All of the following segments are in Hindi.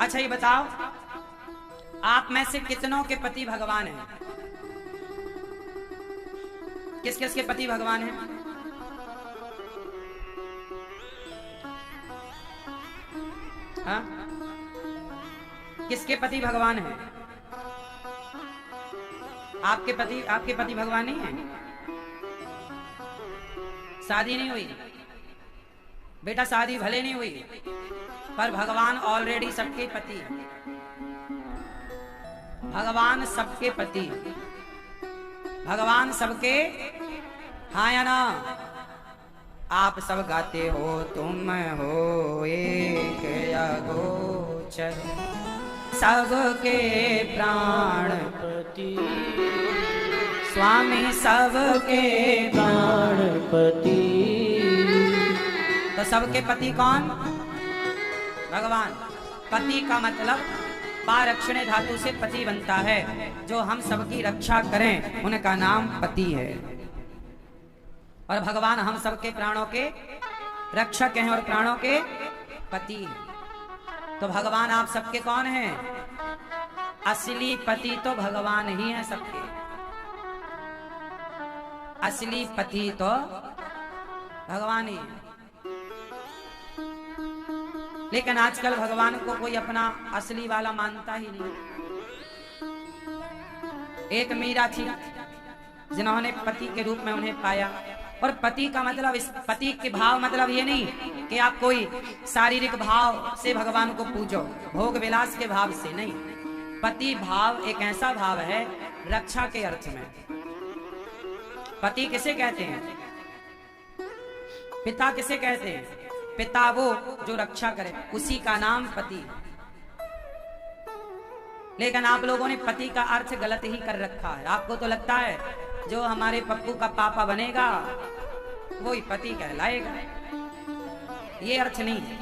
अच्छा ये बताओ, आप में से कितनों के पति भगवान हैं? किस किस के पति भगवान हैं? हाँ? किसके पति भगवान हैं? आपके पति भगवान नहीं है? शादी नहीं हुई बेटा, शादी भले नहीं हुई पर भगवान ऑलरेडी सबके पति है। भगवान सबके पति, भगवान सबके, हाँ या ना? आप सब गाते हो तुम हो एक अगोचर, सबके प्राणपति, स्वामी सबके प्राणपति। तो सबके पति कौन? भगवान। पति का मतलब पारक्षणे धातु से पति बनता है। जो हम सबकी रक्षा करें उनका नाम पति है। और भगवान हम सबके प्राणों के रक्षक हैं और प्राणों के पति। तो भगवान आप सबके कौन हैं? असली पति तो भगवान ही हैं सबके। असली पति तो भगवान ही है। लेकिन आजकल भगवान को कोई अपना असली वाला मानता ही नहीं। एक मीरा थी जिन्होंने पति के रूप में उन्हें पाया। और पति का मतलब, इस पति के भाव मतलब ये नहीं कि आप कोई शारीरिक भाव से भगवान को पूजो, भोग विलास के भाव से नहीं। पति भाव एक ऐसा भाव है रक्षा के अर्थ में। पति किसे कहते हैं? पिता किसे कहते हैं? पिता वो जो रक्षा करे, उसी का नाम पति। लेकिन आप लोगों ने पति का अर्थ गलत ही कर रखा है। आपको तो लगता है जो हमारे पप्पू का पापा बनेगा वो ही पति कहलाएगा। ये अर्थ नहीं है।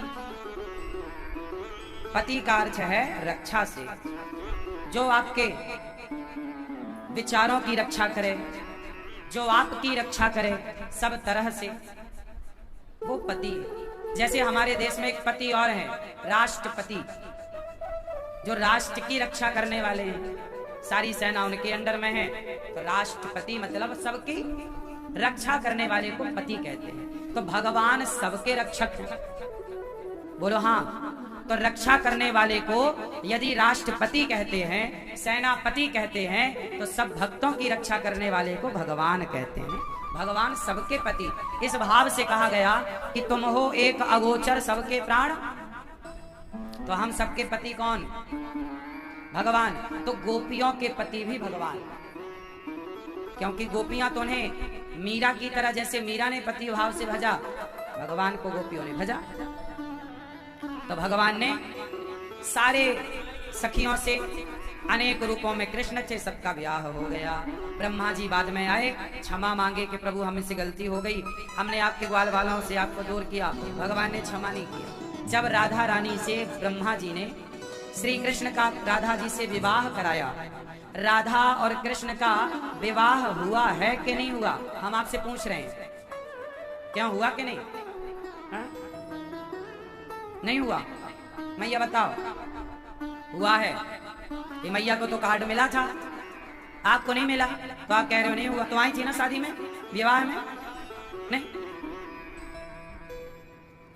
पति का अर्थ है रक्षा से, जो आपके विचारों की रक्षा करे, जो आपकी रक्षा करे सब तरह से, वो पति है। जैसे हमारे देश में एक पति और है, राष्ट्रपति, जो राष्ट्र की रक्षा करने वाले हैं। सारी सेना उनके अंडर में है। तो राष्ट्रपति मतलब सबकी रक्षा करने वाले को पति कहते हैं। तो भगवान सबके रक्षक हैं। बोलो हाँ। तो रक्षा करने वाले को यदि राष्ट्रपति कहते हैं, सेनापति कहते हैं, तो सब भक्तों की रक्षा करने वाले को भगवान कहते हैं। भगवान सबके पति। इस भाव से कहा गया कि तुम हो एक अगोचर, सबके प्राण। तो हम सबके पति कौन? भगवान। तो गोपियों के पति भी भगवान, क्योंकि गोपियां तो उन्हें मीरा की तरह, जैसे मीरा ने पति भाव से भजा, भगवान को गोपियों ने भजा। तो भगवान ने सारे सखियों से अनेक रूपों में, कृष्ण से सबका ब्याह हो गया। ब्रह्मा जी बाद में आए, क्षमा मांगे कि प्रभु हमसे गलती हो गई, हमने आपके ग्वाल वालों से आपको दूर किया। भगवान ने क्षमा नहीं किया। जब राधा रानी से ब्रह्मा जी ने श्री कृष्ण का राधा जी से विवाह कराया, राधा और कृष्ण का विवाह हुआ है कि नहीं हुआ? हम आपसे पूछ रहे हैं, क्या हुआ कि नहीं? हा? नहीं हुआ? मैया बताओ, हुआ है? ये मैया को तो कार्ड मिला था, आपको नहीं मिला, तो आप कह रहे हो नहीं हुआ। तो आई थी ना शादी में, विवाह में? नहीं।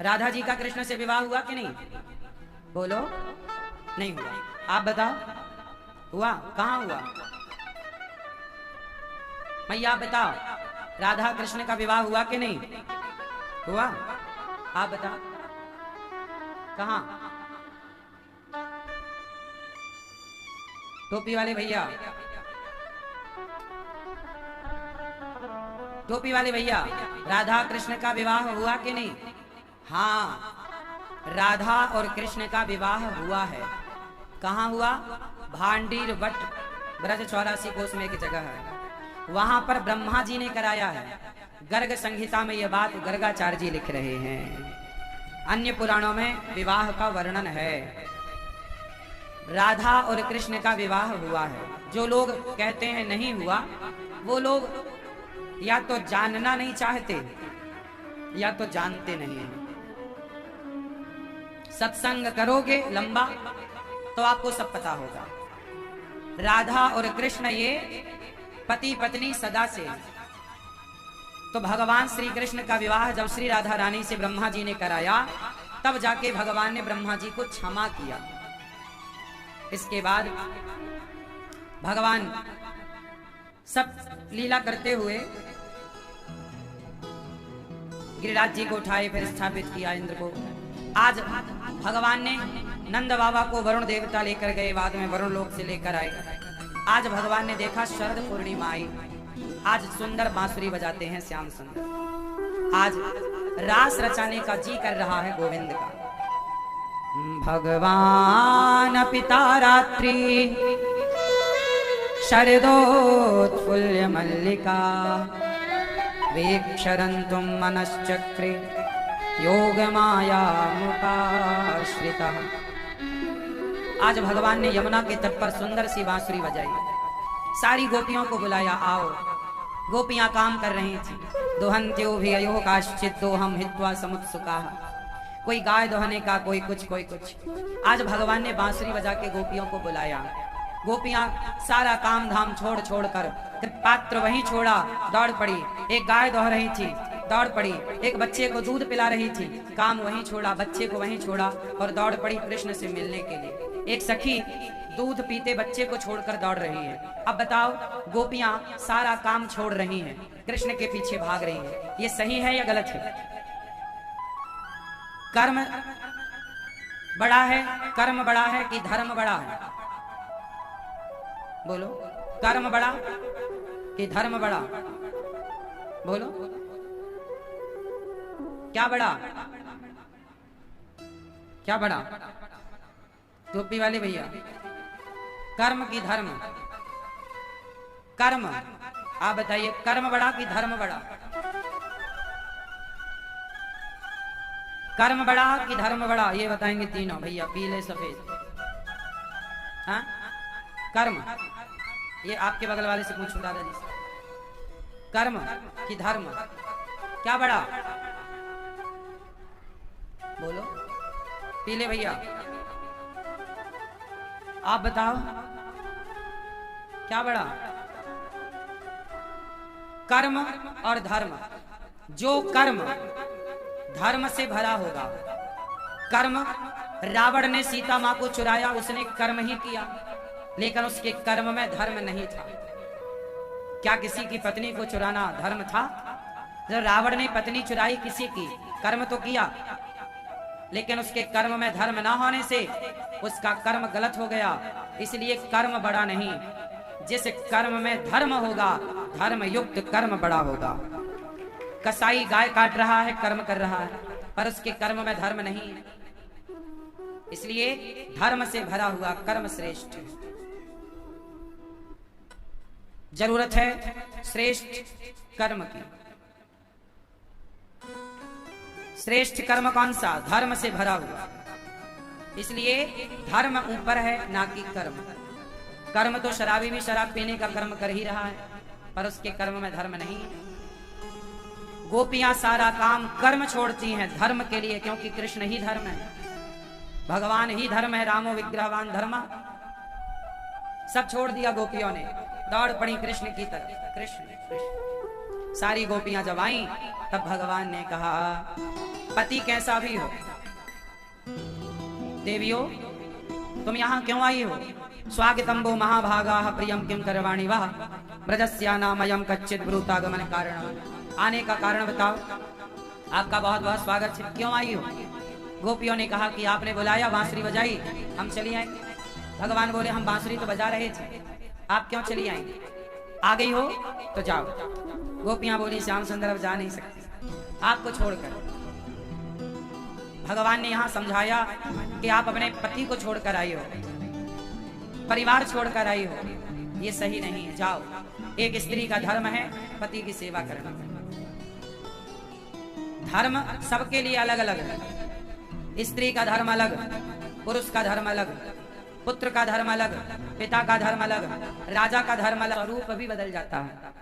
राधा जी का कृष्ण से विवाह हुआ कि नहीं? बोलो, नहीं हुआ। आप बताओ, हुआ? कहाँ हुआ? मैया बताओ, राधा कृष्ण का विवाह हुआ कि नहीं हुआ? आप बताओ, कहाँ? टोपी वाले भैया, टोपी वाले भैया, राधा कृष्ण का विवाह हुआ कि नहीं? हाँ, राधा और कृष्ण का विवाह हुआ है। कहाँ हुआ? भांडीर वट, ब्रज 84 कोस में एक जगह है, वहां पर ब्रह्मा जी ने कराया है। गर्ग संहिता में यह बात गर्गाचार्य जी लिख रहे हैं। अन्य पुराणों में विवाह का वर्णन है। राधा और कृष्ण का विवाह हुआ है। जो लोग कहते हैं नहीं हुआ, वो लोग या तो जानना नहीं चाहते या तो जानते नहीं। सत्संग करोगे लंबा तो आपको सब पता होगा। राधा और कृष्ण ये पति पत्नी सदा से। तो भगवान श्री कृष्ण का विवाह जब श्री राधा रानी से ब्रह्मा जी ने कराया, तब जाके भगवान ने ब्रह्मा जी को क्षमा किया। इसके बाद भगवान सब लीला करते हुए गिरिराज जी को उठाए, फिर स्थापित किया इंद्र को। आज भगवान ने नंद बाबा को वरुण देवता लेकर गए, बाद में वरुण लोक से लेकर आए। आज भगवान ने देखा शरद पूर्णिमा आई, आज सुंदर बांसुरी बजाते हैं श्याम सुंदर। आज रास रचाने का जी कर रहा है गोविंद का। भगवान पिता रात्रि शरदोत्फुल्ल मल्लिका वीक्षरन्तुं मनश्चक्रे योग माया मुपाश्रिता। आज भगवान ने यमुना के तट पर सुंदर सी बांसुरी बजाई, सारी गोपियों को बुलाया, आओ। गोपियां काम कर रही थी। दोहन्त्यो भी अयो काश्चित दोहम हित्वा समुत्सुका। कोई गाय दोहने का, कोई कुछ कोई कुछ। आज भगवान ने बांसुरी बजा के गोपियों को बुलाया। गोपियां सारा काम धाम छोड़ छोड़ कर, पात्र वहीं छोड़ा, दौड़ पड़ी। एक गाय दोह रही थी, दौड़ पड़ी। एक बच्चे को दूध पिला रही थी, काम वहीं छोड़ा, बच्चे को वहीं छोड़ा और दौड़ पड़ी कृष्ण से मिलने के लिए। एक सखी दूध पीते बच्चे को छोड़कर दौड़ रही है। अब बताओ, गोपियां सारा काम छोड़ रही हैं, कृष्ण के पीछे भाग रही हैं। ये सही है या गलत है? कर्म बड़ा है, कर्म बड़ा है कि धर्म बड़ा है? बोलो, कर्म बड़ा कि धर्म बड़ा? बोलो, क्या बड़ा? क्या बड़ा? टोपी वाले भैया, कर्म की धर्म? कर्म, आप बताइए, कर्म बड़ा कि धर्म बड़ा? कर्म बड़ा कि धर्म बड़ा? ये बताएंगे तीनों भैया, पीले सफेद। हाँ, कर्म। ये आपके बगल वाले से पूछो, दादाजी से। कर्म कि धर्म, क्या बड़ा? बोलो, पीले भैया, आप बताओ, क्या बड़ा? कर्म और धर्म। जो कर्म धर्म से भरा होगा, कर्म, रावण ने सीता मां को चुराया, उसने कर्म ही किया, लेकिन उसके कर्म में धर्म नहीं था। क्या किसी की पत्नी को चुराना धर्म था? जब रावण ने पत्नी चुराई किसी की, कर्म तो किया, लेकिन उसके कर्म में धर्म ना होने से उसका कर्म गलत हो गया। इसलिए कर्म बड़ा नहीं, जिस कर्म में धर्म होगा, धर्म युक्त कर्म बड़ा होगा। कसाई गाय काट रहा है, कर्म कर रहा है, पर उसके कर्म में धर्म नहीं है। इसलिए धर्म से भरा हुआ कर्म श्रेष्ठ है। जरूरत है श्रेष्ठ कर्म की। श्रेष्ठ कर्म कौन सा? धर्म से भरा हुआ। इसलिए धर्म ऊपर है, ना कि कर्म। कर्म तो शराबी भी शराब पीने का कर्म कर ही रहा है, पर उसके कर्म में धर्म नहीं है। गोपियां सारा काम कर्म छोड़ती हैं धर्म के लिए, क्योंकि कृष्ण ही धर्म है, भगवान ही धर्म है। रामो विग्रहवान धर्मा। सब छोड़ दिया गोपियों ने, दौड़ पड़ी कृष्ण की तरफ। कृष्ण कृष्ण। सारी गोपियां जब आई, तब भगवान ने कहा, पति कैसा भी हो, देवियों तुम यहाँ क्यों आई हो? स्वागतम वो महाभागा प्रियम किम करवाणी वाह ब्रजस्या नामयम कच्चित ब्रूतागमन कारण। आने का कारण बताओ, आपका बहुत बहुत स्वागत है, क्यों आई हो? गोपियों ने कहा कि आपने बुलाया, बांसुरी बजाई, हम चली आए। भगवान बोले, हम बांसुरी तो बजा रहे थे, आप क्यों चली आएंगे? आ गई हो तो जाओ। गोपियां बोली, श्याम सुंदर अब जा नहीं सकते आपको छोड़कर। भगवान ने यहां समझाया कि आप अपने पति को छोड़कर आई हो, परिवार छोड़कर आई हो, ये सही नहीं है, जाओ। एक स्त्री का धर्म है पति की सेवा करना। धर्म सबके लिए अलग अलग है। स्त्री का धर्म अलग, पुरुष का धर्म अलग, पुत्र का धर्म अलग, पिता का धर्म अलग, राजा का धर्म अलग, स्वरूप भी बदल जाता है।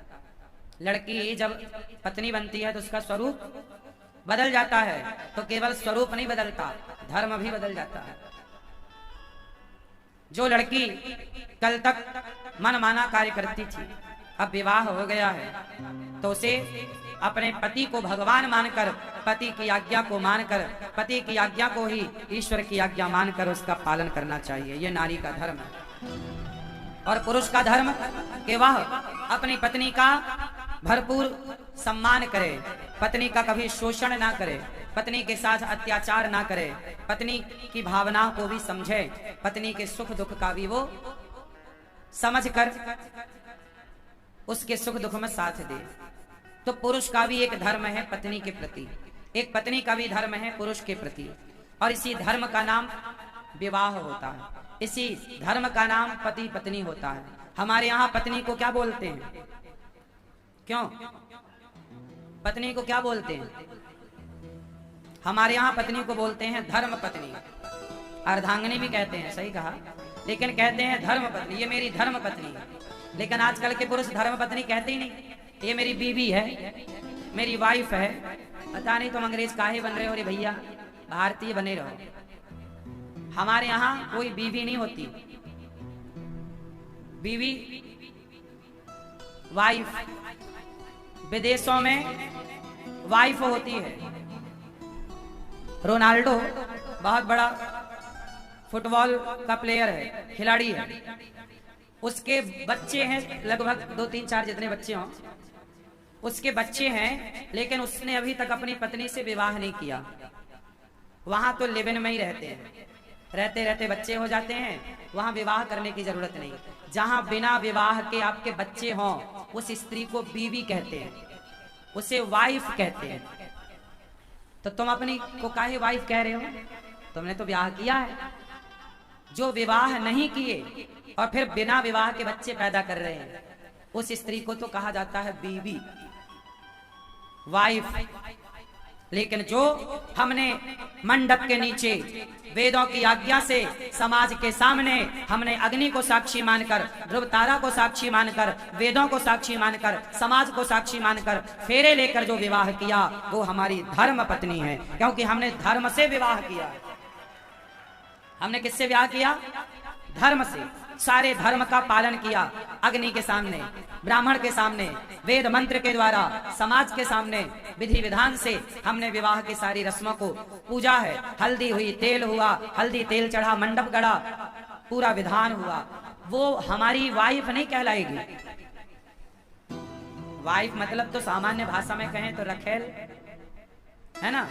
लड़की जब पत्नी बनती है तो उसका स्वरूप बदल जाता है। तो केवल स्वरूप नहीं बदलता, धर्म भी बदल जाता है। जो लड़की कल तक मनमाना कार्य करती थी, अब विवाह हो गया है तो उसे अपने पति को भगवान मानकर, पति की आज्ञा को मानकर, पति की आज्ञा को ही ईश्वर की आज्ञा मानकर उसका पालन करना चाहिए। ये नारी का धर्म है। और पुरुष का धर्म कि वह अपनी पत्नी का भरपूर सम्मान करे, पत्नी का कभी शोषण ना करे, पत्नी के साथ अत्याचार ना करे, पत्नी की भावनाओं को भी समझे, पत्नी के सुख दुख का भी वो समझकर उसके सुख दुख में साथ दे। तो पुरुष का भी एक धर्म है पत्नी के प्रति, एक पत्नी का भी धर्म है पुरुष के प्रति, और इसी धर्म का नाम विवाह होता है, इसी धर्म का नाम पति पत्नी होता है। हमारे यहाँ पत्नी को क्या बोलते हैं? क्यों पत्नी को क्या बोलते हैं? हमारे यहाँ पत्नी को बोलते हैं धर्म पत्नी, अर्धांगिनी भी कहते हैं, सही कहा, लेकिन कहते हैं धर्म पत्नी, ये मेरी धर्म पत्नी है। लेकिन आजकल के पुरुष धर्म पत्नी कहते ही नहीं, ये मेरी बीवी है, मेरी वाइफ है। पता नहीं तुम अंग्रेज काहे बन रहे हो रे भैया, भारतीय बने रहो। हमारे यहाँ कोई बीवी नहीं होती, बीवी वाइफ, विदेशों में वाइफ होती है। रोनाल्डो बहुत बड़ा फुटबॉल का प्लेयर है, खिलाड़ी है, उसके बच्चे हैं लगभग 2-3-4 जितने बच्चे हों, उसके बच्चे हैं, लेकिन उसने अभी तक अपनी पत्नी से विवाह नहीं किया। वहां तो लिव इन में ही रहते हैं, रहते रहते बच्चे हो जाते हैं, वहां विवाह करने की जरूरत नहीं। जहां बिना विवाह के आपके बच्चे हों उस स्त्री को बीवी कहते हैं, उसे वाइफ कहते हैं। तो तुम अपनी को काहे वाइफ कह रहे हो? तुमने तो विवाह किया है। जो विवाह नहीं किए और फिर बिना विवाह के बच्चे पैदा कर रहे हैं, उस स्त्री को तो कहा जाता है बीवी, वाइफ। लेकिन जो हमने मंडप के नीचे वेदों की आज्ञा से समाज के सामने हमने अग्नि को साक्षी मानकर, ध्रुव तारा को साक्षी मानकर, वेदों को साक्षी मानकर, समाज को साक्षी मानकर फेरे लेकर जो विवाह किया, वो हमारी धर्म पत्नी है, क्योंकि हमने धर्म से विवाह किया। हमने किससे विवाह किया? धर्म से। सारे धर्म का पालन किया, अग्नि के सामने, ब्राह्मण के सामने, वेद मंत्र के द्वारा, समाज के सामने, विधि विधान से हमने विवाह की सारी रस्मों को पूजा है। हल्दी हुई, तेल हुआ, हल्दी तेल चढ़ा, मंडप गड़ा, पूरा विधान हुआ। वो हमारी वाइफ नहीं कहलाएगी। वाइफ मतलब तो सामान्य भाषा में कहें तो रखेल है ना।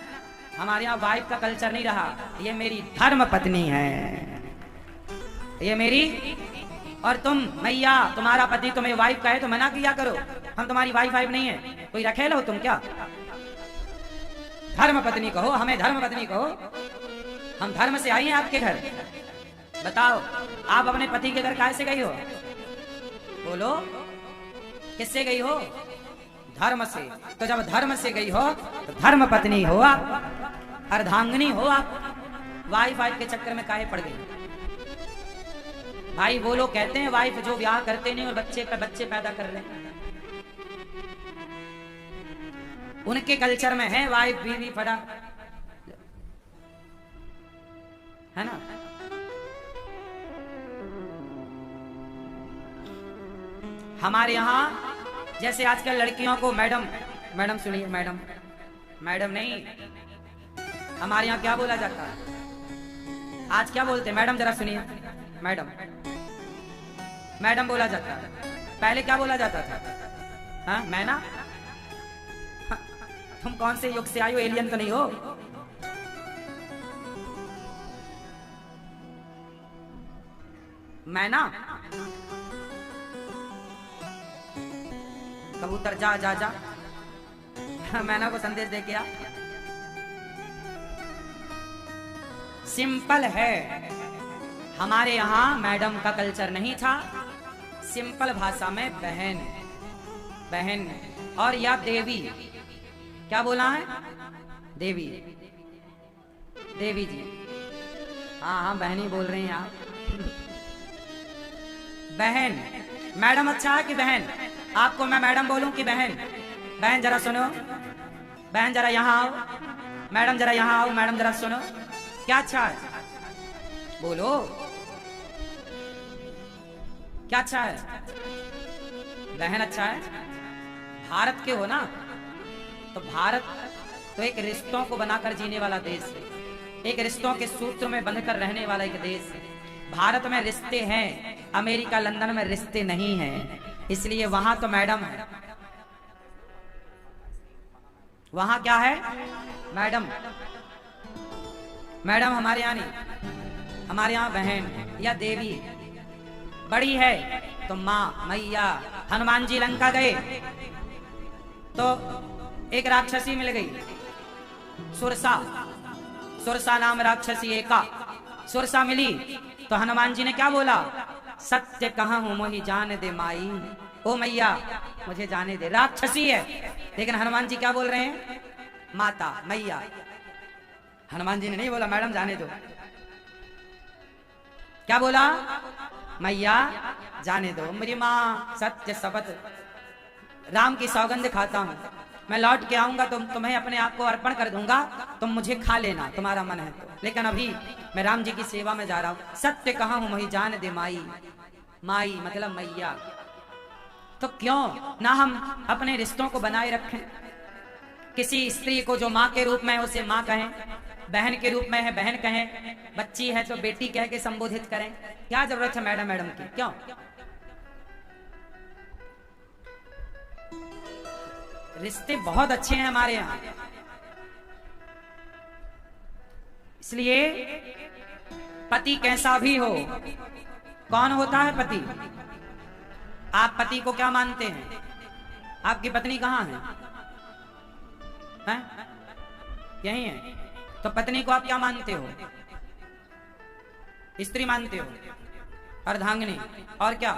हमारे यहाँ वाइफ का कल्चर नहीं रहा। ये मेरी धर्म पत्नी है, ये मेरी, और तुम मैया तुम्हारा पति तुम्हें वाइफ कहे तो मना किया करो, हम तुम्हारी वाइफ नहीं है। कोई रखेल हो तुम क्या? धर्म पत्नी कहो, हमें धर्म पत्नी कहो। हम धर्म से आई हैं आपके घर। बताओ आप अपने पति के घर काहे से गई हो? बोलो किससे गई हो? धर्म से। तो जब धर्म से गई हो तो धर्म पत्नी हो आप, अर्धांगिनी हो आप। वाइफ के चक्कर में काहे पड़ गई? भाई वो लोग कहते हैं वाइफ जो ब्याह करते नहीं और बच्चे पैदा कर रहे हैं, उनके कल्चर में है वाइफ बीवी पड़ा है ना। हमारे यहाँ जैसे आजकल लड़कियों को मैडम सुनिए, मैडम नहीं, हमारे यहाँ क्या बोला जाता है? आज क्या बोलते हैं? मैडम जरा सुनिए, मैडम बोला जाता है। पहले क्या बोला जाता था? हाँ मैना। हाँ, तुम कौन से युग से आई हो? एलियन तो नहीं हो? मैना, कबूतर जा जा जा, मैना को संदेश दे के आ। सिंपल है। हमारे यहाँ मैडम का कल्चर नहीं था। सिंपल भाषा में बहन और या देवी। क्या बोला है? देवी जी। हाँ बहनी बोल रही हैं आप। बहन, मैडम अच्छा है कि बहन? आपको मैं मैडम बोलूं कि बहन? बहन जरा सुनो, बहन जरा यहाँ आओ, मैडम जरा यहाँ आओ, मैडम जरा सुनो, क्या अच्छा है? बोलो। क्या अच्छा है? बहन अच्छा है। भारत के हो ना, तो भारत तो एक रिश्तों को बनाकर जीने वाला देश है, एक रिश्तों के सूत्र में बंधकर रहने वाला एक देश है। भारत में रिश्ते हैं, अमेरिका लंदन में रिश्ते नहीं हैं, इसलिए वहां तो मैडम है। वहां क्या है? मैडम। मैडम हमारे यहाँ नहीं, हमारे यहाँ बहन या देवी बड़ी है तो माँ, मैया। हनुमान जी लंका गए तो एक राक्षसी मिल गई, सुरसा। सुरसा नाम राक्षसी एका सुरसा मिली तो हनुमान जी ने क्या बोला? सत्य कहाँ हूं मोहि जान दे माई। ओ मैया मुझे जाने दे। राक्षसी है, लेकिन हनुमान जी क्या बोल रहे हैं? माता, मैया। हनुमान जी ने नहीं बोला मैडम जाने दो, क्या बोला? मैया जाने दो। मेरी माँ सत्य शपथ, राम की सौगंध खाता हूं, मैं लौट के आऊंगा तो तुम्हें अपने आप को अर्पण कर दूंगा, तुम मुझे खा लेना, तुम्हारा मन है तो। लेकिन अभी मैं राम जी की सेवा में जा रहा हूं। सत्य कहाँ हूं मोहि जान दे माई। माई मतलब मैया। तो क्यों ना हम अपने रिश्तों को बनाए रखें? किसी स्त्री को जो माँ के रूप में है उसे माँ कहें, बहन के रूप में है बहन कहें, बच्ची है तो बेटी कह के संबोधित करें। क्या जरूरत है मैडम मैडम की? क्यों? रिश्ते बहुत अच्छे हैं हमारे यहाँ, इसलिए पति कैसा भी हो। कौन होता है पति? आप पति को क्या मानते हैं? आपकी पत्नी कहाँ है? हैं? यही है। तो पत्नी को आप क्या मानते हो? स्त्री मानते हो, अर्धांगिनी। और क्या?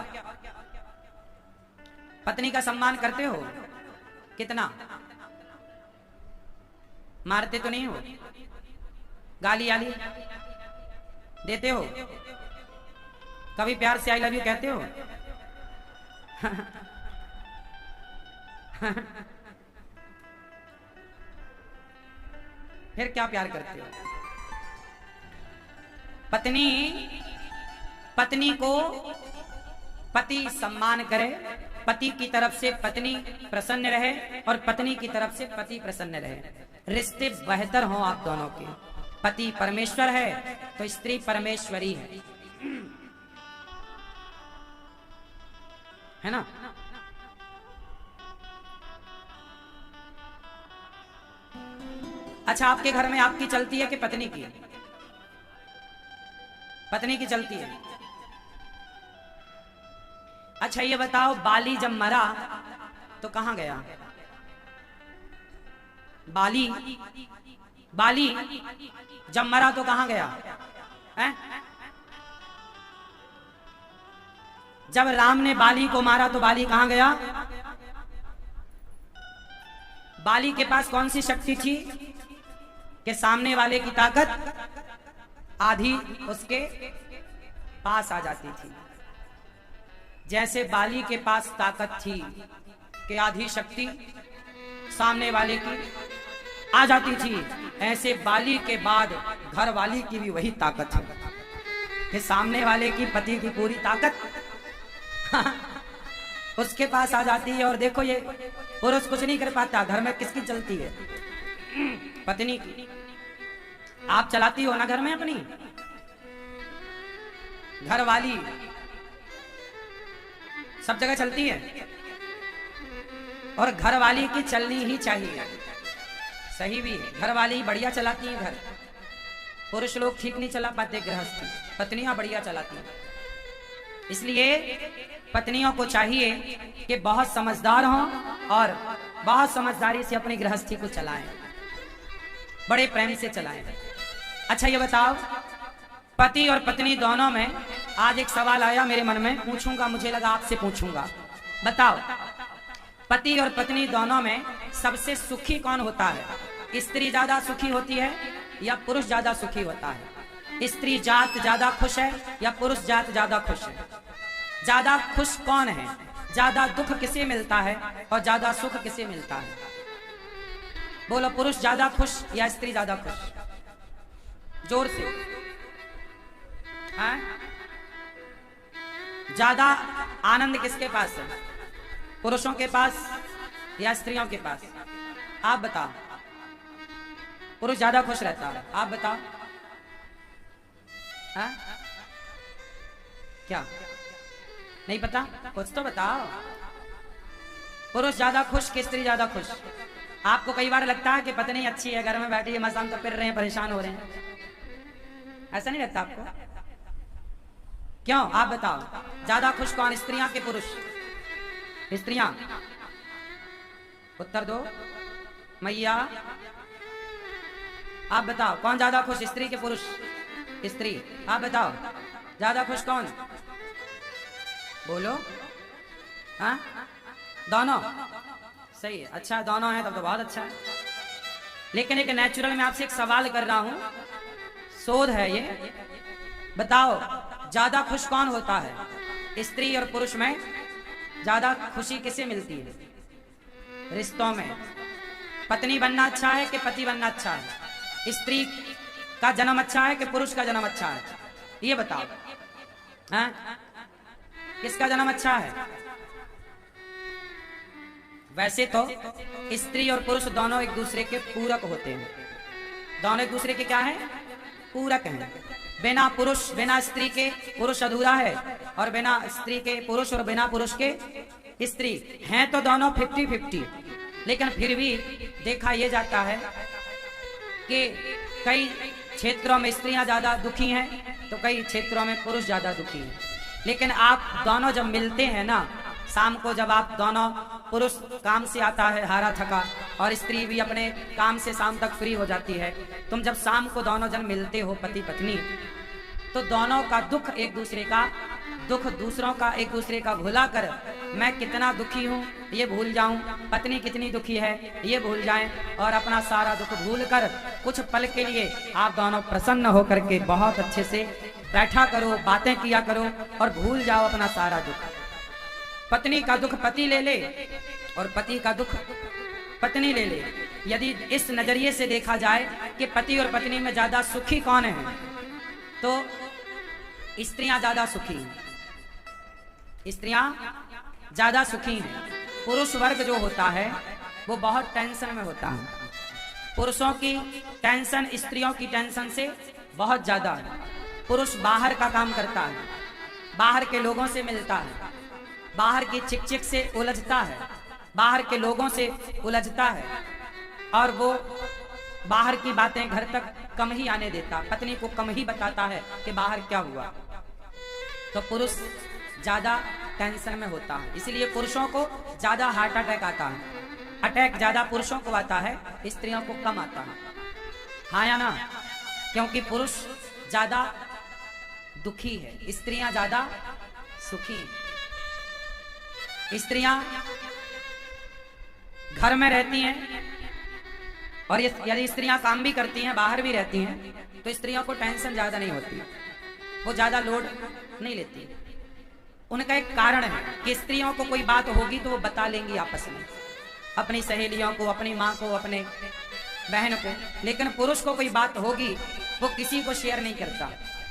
पत्नी का सम्मान करते हो? कितना? मारते तो नहीं हो? गाली आली देते हो? कभी प्यार से आई लव यू कहते हो? फिर क्या प्यार करते हो? पत्नी को पति सम्मान करे, पति की तरफ से पत्नी प्रसन्न रहे और पत्नी की तरफ से पति प्रसन्न रहे। रिश्ते बेहतर हों आप दोनों के। पति परमेश्वर है तो स्त्री परमेश्वरी है ना? अच्छा, आपके घर में आपकी चलती है कि पत्नी की? पत्नी की चलती है। अच्छा ये बताओ, बाली जब मरा तो कहां गया? बाली जब मरा तो कहां गया है? जब राम ने बाली को मारा तो बाली कहां गया? बाली के पास कौन सी शक्ति थी कि सामने वाले की ताकत आधी उसके पास आ जाती थी। जैसे बाली के पास ताकत थी कि आधी शक्ति सामने वाले की आ जाती थी, ऐसे बाली के बाद घर वाली की भी वही ताकत है कि सामने वाले की, पति की पूरी ताकत उसके पास आ जाती है। और देखो ये पुरुष कुछ नहीं कर पाता, घर में किसकी चलती है? पत्नी की। आप चलाती हो ना घर में अपनी? घर वाली सब जगह चलती है और घर वाली की चलनी ही चाहिए। सही भी है, घर वाली बढ़िया चलाती है घर। पुरुष लोग ठीक नहीं चला पाते गृहस्थी, पत्नियां बढ़िया चलाती हैं। इसलिए पत्नियों को चाहिए कि बहुत समझदार हों और बहुत समझदारी से अपनी गृहस्थी को चलाएं, बड़े प्रेम से चलाएं। अच्छा ये बताओ, पति और पत्नी दोनों में आज एक सवाल आया मेरे मन में, पूछूंगा, मुझे लगा आपसे पूछूंगा। बताओ, पति और पत्नी दोनों में सबसे सुखी कौन होता है? स्त्री ज्यादा सुखी होती है या पुरुष ज्यादा सुखी होता है? स्त्री जात ज्यादा खुश है या पुरुष जात ज्यादा खुश है? ज्यादा खुश कौन है? ज्यादा दुख किसे मिलता है और ज्यादा सुख किसे मिलता है? बोलो, पुरुष ज्यादा खुश या स्त्री ज्यादा खुश? जोर से। हाँ? ज्यादा आनंद किसके पास है, पुरुषों के पास या स्त्रियों के पास? आप बताओ। पुरुष ज्यादा खुश रहता है, आप बताओ। हाँ? क्या नहीं पता? कुछ तो बताओ। पुरुष ज्यादा खुश कि स्त्री ज्यादा खुश? आपको कई बार लगता है कि पत्नी अच्छी है, घर में बैठी है, मसाम तो फिर रहे हैं, परेशान हो रहे हैं, ऐसा नहीं लगता आपको? क्यों? आप बताओ, ज्यादा खुश कौन, स्त्रियां के पुरुष? स्त्रियां। उत्तर दो मैया, आप बताओ कौन ज्यादा खुश, स्त्री के पुरुष? स्त्री। आप बताओ ज्यादा खुश कौन? बोलो। हाँ, दोनों। सही है, अच्छा दोनों हैं तब तो बहुत अच्छा है। लेकिन एक नेचुरल में आपसे एक सवाल कर रहा हूं, शोध है ये, बताओ ज्यादा खुश कौन होता है? स्त्री और पुरुष में ज्यादा खुशी किसे मिलती है? रिश्तों में पत्नी बनना अच्छा है कि पति बनना अच्छा है? स्त्री का जन्म अच्छा है कि पुरुष का जन्म अच्छा है? ये बताओ। हाँ? किसका जन्म अच्छा है? वैसे तो स्त्री और पुरुष दोनों एक दूसरे के पूरक होते हैं, दोनों एक दूसरे के क्या है? पूरक हैं। बिना पुरुष बिना स्त्री के पुरुष अधूरा है, और बिना स्त्री के पुरुष और बिना पुरुष के स्त्री हैं, तो दोनों 50-50। लेकिन फिर भी देखा यह जाता है कि कई क्षेत्रों में स्त्रियां ज्यादा दुखी हैं तो कई क्षेत्रों में पुरुष ज्यादा दुखी हैं। लेकिन आप दोनों जब मिलते हैं ना, शाम को जब आप दोनों, पुरुष काम से आता है हारा थका और स्त्री भी अपने काम से शाम तक फ्री हो जाती है, तुम जब शाम को दोनों जन मिलते हो पति पत्नी, तो दोनों का दुख एक दूसरे का दुख, दूसरों का एक दूसरे का भुला कर, मैं कितना दुखी हूँ ये भूल जाऊं, पत्नी कितनी दुखी है ये भूल जाएं, और अपना सारा दुख भूल कर कुछ पल के लिए आप दोनों प्रसन्न होकर के बहुत अच्छे से बैठा करो, बातें किया करो और भूल जाओ अपना सारा दुख। पत्नी का दुख पति ले ले और पति का दुख पत्नी ले ले। यदि इस नजरिए से देखा जाए कि पति और पत्नी में ज्यादा सुखी कौन है, तो स्त्रियां ज्यादा सुखी हैं, स्त्रियां ज्यादा सुखी हैं। पुरुष वर्ग जो होता है वो बहुत टेंशन में होता है, पुरुषों की टेंशन स्त्रियों की टेंशन से बहुत ज्यादा है। पुरुष बाहर का काम करता है, बाहर के लोगों से मिलता है, बाहर की चिक चिक से उलझता है, बाहर के लोगों से उलझता है, और वो बाहर की बातें घर तक कम ही आने देता, पत्नी को कम ही बताता है कि बाहर क्या हुआ। तो पुरुष ज्यादा टेंशन में होता है, इसलिए पुरुषों को ज्यादा हार्ट अटैक आता है। अटैक ज्यादा पुरुषों को आता है, स्त्रियों को कम आता है। हाँ या ना? क्योंकि पुरुष ज्यादा दुखी है, स्त्रियां ज्यादा सुखी हैं। स्त्रियां घर में रहती हैं, और यदि स्त्रियां काम भी करती हैं, बाहर भी रहती हैं, तो स्त्रियों को टेंशन ज्यादा नहीं होती, वो ज्यादा लोड नहीं लेती। उनका एक कारण है कि स्त्रियों को कोई बात होगी तो वो बता लेंगी आपस में, अपनी सहेलियों को, अपनी माँ को, अपने बहन को। लेकिन पुरुष को कोई बात होगी वो किसी को शेयर नहीं करता,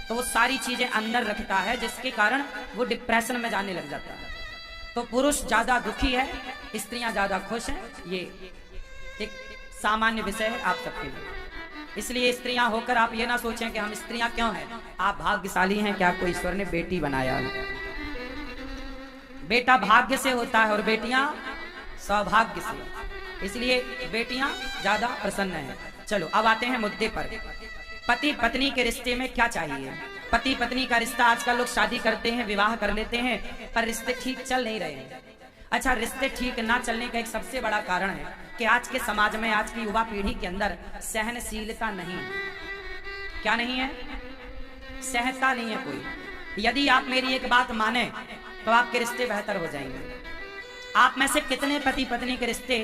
तो वो सारी चीजें अंदर रखता है, जिसके कारण वो डिप्रेशन में जाने लग जाता है। तो पुरुष ज्यादा दुखी है, स्त्रियां ज्यादा खुश हैं, ये एक सामान्य विषय है आप सबके लिए। इसलिए स्त्रियां होकर आप ये ना सोचें कि हम स्त्रियां क्यों हैं, आप भाग्यशाली हैं कि आपको ईश्वर ने बेटी बनाया है। बेटा भाग्य से होता है और बेटियां सौभाग्य से, इसलिए बेटियां ज्यादा प्रसन्न हैं। चलो अब आते हैं मुद्दे पर। पति पत्नी के रिश्ते में क्या चाहिए? पति पत्नी का रिश्ता आजकल लोग शादी करते हैं, विवाह कर लेते हैं, पर रिश्ते ठीक चल नहीं रहे हैं। अच्छा, रिश्ते ठीक ना चलने का एक सबसे बड़ा कारण है कि आज के समाज में, आज की युवा पीढ़ी के अंदर सहनशीलता नहीं है। क्या नहीं है? सहता नहीं है कोई। यदि आप मेरी एक बात माने तो आपके रिश्ते बेहतर हो जाएंगे। आप में से कितने पति पत्नी के रिश्ते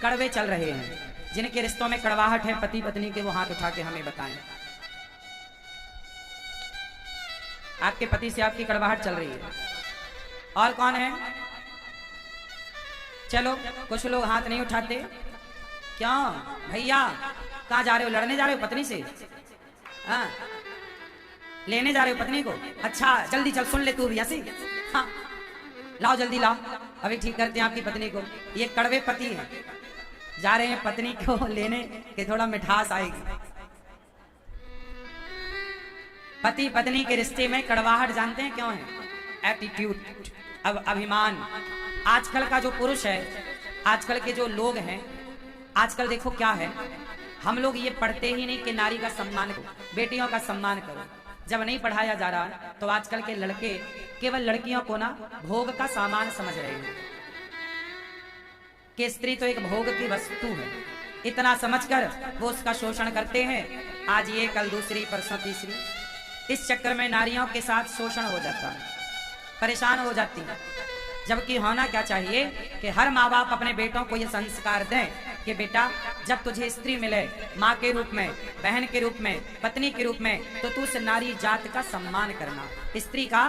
कड़वे चल रहे हैं? जिनके रिश्तों में कड़वाहट है पति पत्नी के, वो हाथ उठा के हमें बताएं। आपके पति से आपकी कड़वाहट चल रही है। और कौन है? चलो, कुछ लोग हाथ नहीं उठाते। क्यों भैया, कहाँ जा रहे हो? लड़ने जा रहे हो पत्नी से? हाँ, लेने जा रहे हो पत्नी को? अच्छा जल्दी चल, सुन ले तू भैया से, हाँ, लाओ जल्दी लाओ, अभी ठीक करते हैं आपकी पत्नी को। ये कड़वे पति हैं, जा रहे हैं पत्नी को लेने के थोड़ा मिठास आएगी। पति पत्नी के रिश्ते में कड़वाहट जानते हैं क्यों है? एटीट्यूड, अब अभिमान। आजकल का जो पुरुष है, आजकल के जो लोग हैं, आजकल देखो क्या है, हम लोग ये पढ़ते ही नहीं कि नारी का सम्मान करो, बेटियों का सम्मान करो। जब नहीं पढ़ाया जा रहा तो आजकल के लड़के केवल लड़कियों को ना भोग का सामान समझ रहे हैं कि स्त्री तो एक भोग की वस्तु है। इतना समझकर वो उसका शोषण करते हैं। आज ये, कल दूसरी, परसों तीसरी। इस चक्कर में नारियों के साथ शोषण हो जाता है, परेशान हो जाती है। जबकि होना क्या चाहिए कि हर माँ बाप अपने बेटों को ये संस्कार दें कि बेटा, जब तुझे स्त्री मिले माँ के रूप में, बहन के रूप में, पत्नी के रूप में, तो तू उस नारी जात का सम्मान करना, स्त्री का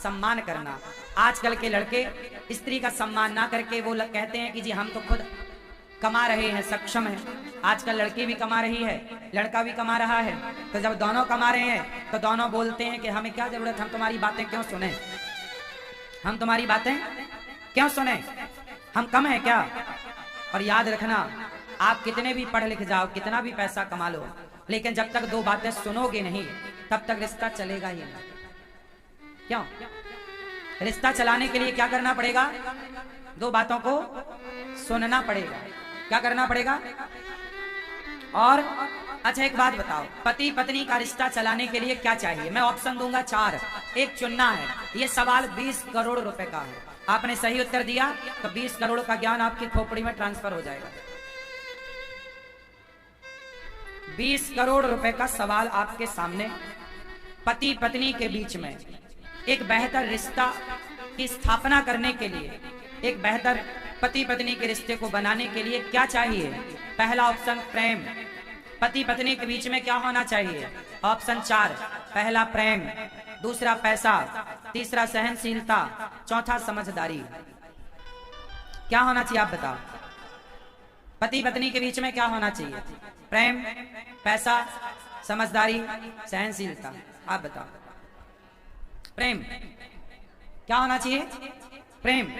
सम्मान करना। आजकल के लड़के स्त्री का सम्मान ना करके वो कहते हैं कि जी हम तो खुद कमा रहे हैं, सक्षम है। आजकल लड़की भी कमा रही है, लड़का भी कमा रहा है। तो जब दोनों कमा रहे हैं तो दोनों बोलते हैं कि हमें क्या जरूरत, हम तुम्हारी बातें क्यों सुने, हम तुम्हारी बातें क्यों सुने, हम कम है क्या? और याद रखना, आप कितने भी पढ़ लिख जाओ, कितना भी पैसा कमा लो, लेकिन जब तक दो बातें सुनोगे नहीं तब तक रिश्ता चलेगा ही नहीं। क्यों? रिश्ता चलाने के लिए क्या करना पड़ेगा? दो बातों को सुनना पड़ेगा। क्या करना पड़ेगा? और अच्छा एक बात बताओ, पति पत्नी का रिश्ता चलाने के लिए क्या चाहिए? मैं ऑप्शन दूंगा 4, एक चुनना है। ये सवाल 20 करोड़ रुपए का है। आपने सही उत्तर दिया तो 20 करोड़ का ज्ञान आपकी खोपड़ी में ट्रांसफर हो जाएगा। 20 करोड़ रुपए का सवाल आपके सामने। पति पत्नी के बीच में एक बेहतर रिश्ता की स्थापना करने के लिए, एक बेहतर पति पत्नी के रिश्ते को बनाने के लिए क्या चाहिए? पहला ऑप्शन प्रेम। पति पत्नी के बीच में क्या होना चाहिए? ऑप्शन 4, पहला प्रेम, दूसरा पैसा, तीसरा सहनशीलता, चौथा समझदारी। क्या होना चाहिए आप बताओ? पति पत्नी के बीच में क्या होना चाहिए? प्रेम, पैसा, समझदारी, सहनशीलता। आप बताओ। प्रेम क्या होना चाहिए? प्रेम।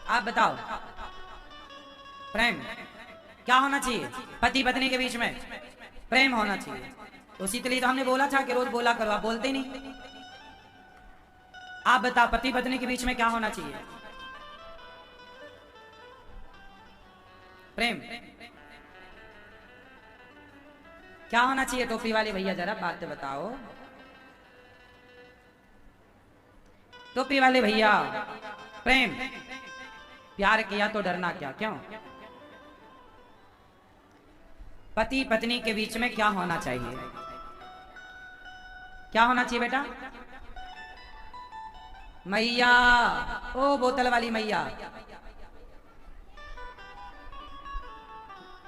आप बताओ, प्रेम क्या होना चाहिए? पति पत्नी के बीच में प्रेम होना चाहिए। उसी के लिए तो हमने बोला था कि रोज बोला करो, आप बोलते नहीं। आप बताओ, पति पत्नी के बीच में क्या होना चाहिए? प्रेम। क्या होना चाहिए? टोपी वाले भैया जरा बात बताओ। टोपी वाले भैया, प्रेम। प्यार किया तो डरना क्या? क्यों? पति पत्नी के बीच में क्या होना चाहिए? क्या होना चाहिए बेटा? मैया, ओ बोतल वाली मैया,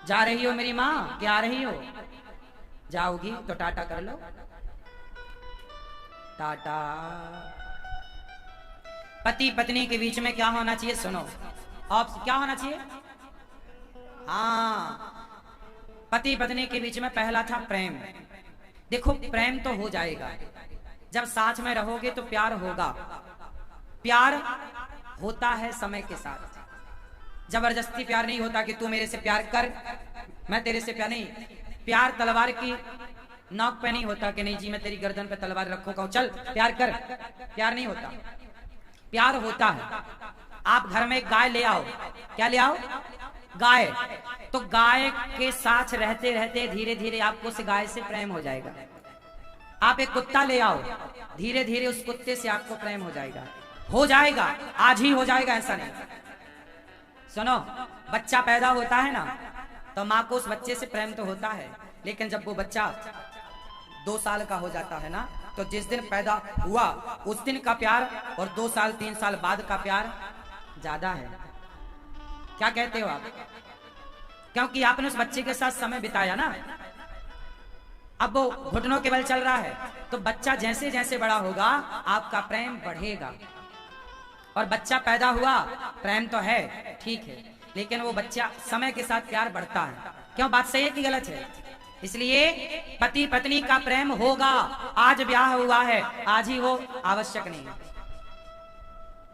जा रही हो मेरी माँ? क्या आ रही हो? जाओगी तो टाटा कर लो, टाटा। पति पत्नी के बीच में क्या होना चाहिए? सुनो, आप क्या होना चाहिए? हाँ, पति पत्नी के बीच में पहला था प्रेम। देखो, प्रेम तो हो जाएगा जब साथ में रहोगे तो प्यार होगा। प्यार होता है समय के साथ, जबरदस्ती प्यार नहीं होता कि तू मेरे से प्यार कर, मैं तेरे से प्यार नहीं। प्यार तलवार की नोक पे नहीं होता कि नहीं जी मैं तेरी गर्दन पे तलवार रखो, कहूं चल प्यार कर। प्यार नहीं होता, प्यार होता है। आप घर में गाय ले आओ, क्या ले आओ? गाय। तो गाय के साथ रहते रहते धीरे धीरे आपको उस गाय से प्रेम हो जाएगा। आप एक कुत्ता ले आओ, धीरे धीरे उस कुत्ते से आपको प्रेम हो जाएगा। हो जाएगा, आज ही हो जाएगा, ऐसा नहीं। सुनो, बच्चा पैदा होता है ना, तो माँ को उस बच्चे से प्रेम तो होता है, लेकिन जब वो बच्चा 2 साल का हो जाता है ना, तो जिस दिन पैदा हुआ उस दिन का प्यार और 2 साल 3 साल बाद का प्यार ज्यादा है। क्या कहते हो आप? क्योंकि आपने उस बच्चे के साथ समय बिताया ना। अब वो घुटनों के बल चल रहा है, तो बच्चा जैसे जैसे बड़ा होगा आपका प्रेम बढ़ेगा। और बच्चा पैदा हुआ, प्रेम तो है, ठीक है, लेकिन वो बच्चा समय के साथ प्यार बढ़ता है। क्यों? बात सही है कि गलत है? इसलिए पति पत्नी का प्रेम होगा। आज ब्याह हुआ है, आज ही हो आवश्यक नहीं है।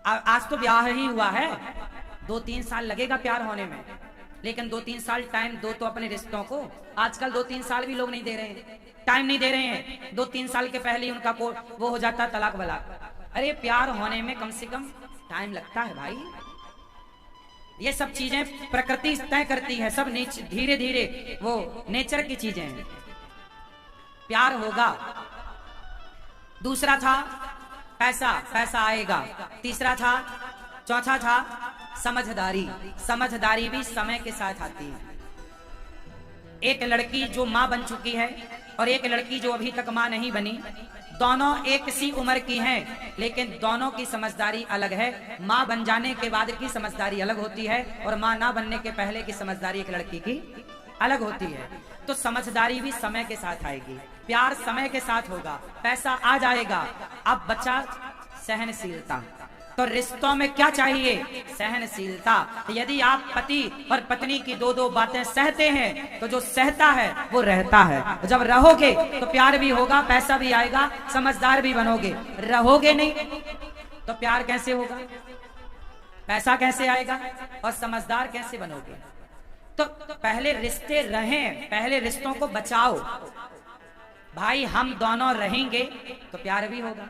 आज तो ब्याह ही हुआ है, 2-3 साल लगेगा प्यार होने में, लेकिन 2-3 साल टाइम दो तो अपने रिश्तों को। आजकल 2-3 साल भी लोग नहीं दे रहे हैं, टाइम नहीं दे रहे हैं। 2-3 साल के पहले ही उनका वो हो जाता तलाक वलाक। अरे प्यार होने में कम से कम टाइम लगता है भाई। ये सब चीजें प्रकृति तय करती है, सब धीरे धीरे वो नेचर की चीजें हैं। प्यार होगा। दूसरा था पैसा, पैसा आएगा। तीसरा था, चौथा था समझदारी। समझदारी भी समय के साथ आती है। एक लड़की जो मां बन चुकी है और एक लड़की जो अभी तक मां नहीं बनी, दोनों एक सी उम्र की हैं, लेकिन दोनों की समझदारी अलग है। मां बन जाने के बाद की समझदारी अलग होती है और मां ना बनने के पहले की समझदारी एक लड़की की अलग होती है। तो समझदारी भी समय के साथ आएगी, प्यार समय के साथ होगा, पैसा आ जाएगा। अब बचा सहनशीलता। तो रिश्तों में क्या चाहिए? सहनशीलता। यदि आप पति और पत्नी की दो बातें सहते हैं तो जो सहता है वो रहता है। जब रहोगे तो प्यार भी होगा, पैसा भी आएगा, समझदार भी बनोगे। रहोगे नहीं तो प्यार कैसे होगा, पैसा कैसे आएगा और समझदार कैसे बनोगे? तो पहले रिश्ते रहें, पहले रिश्तों को बचाओ भाई। हम दोनों रहेंगे तो प्यार भी होगा,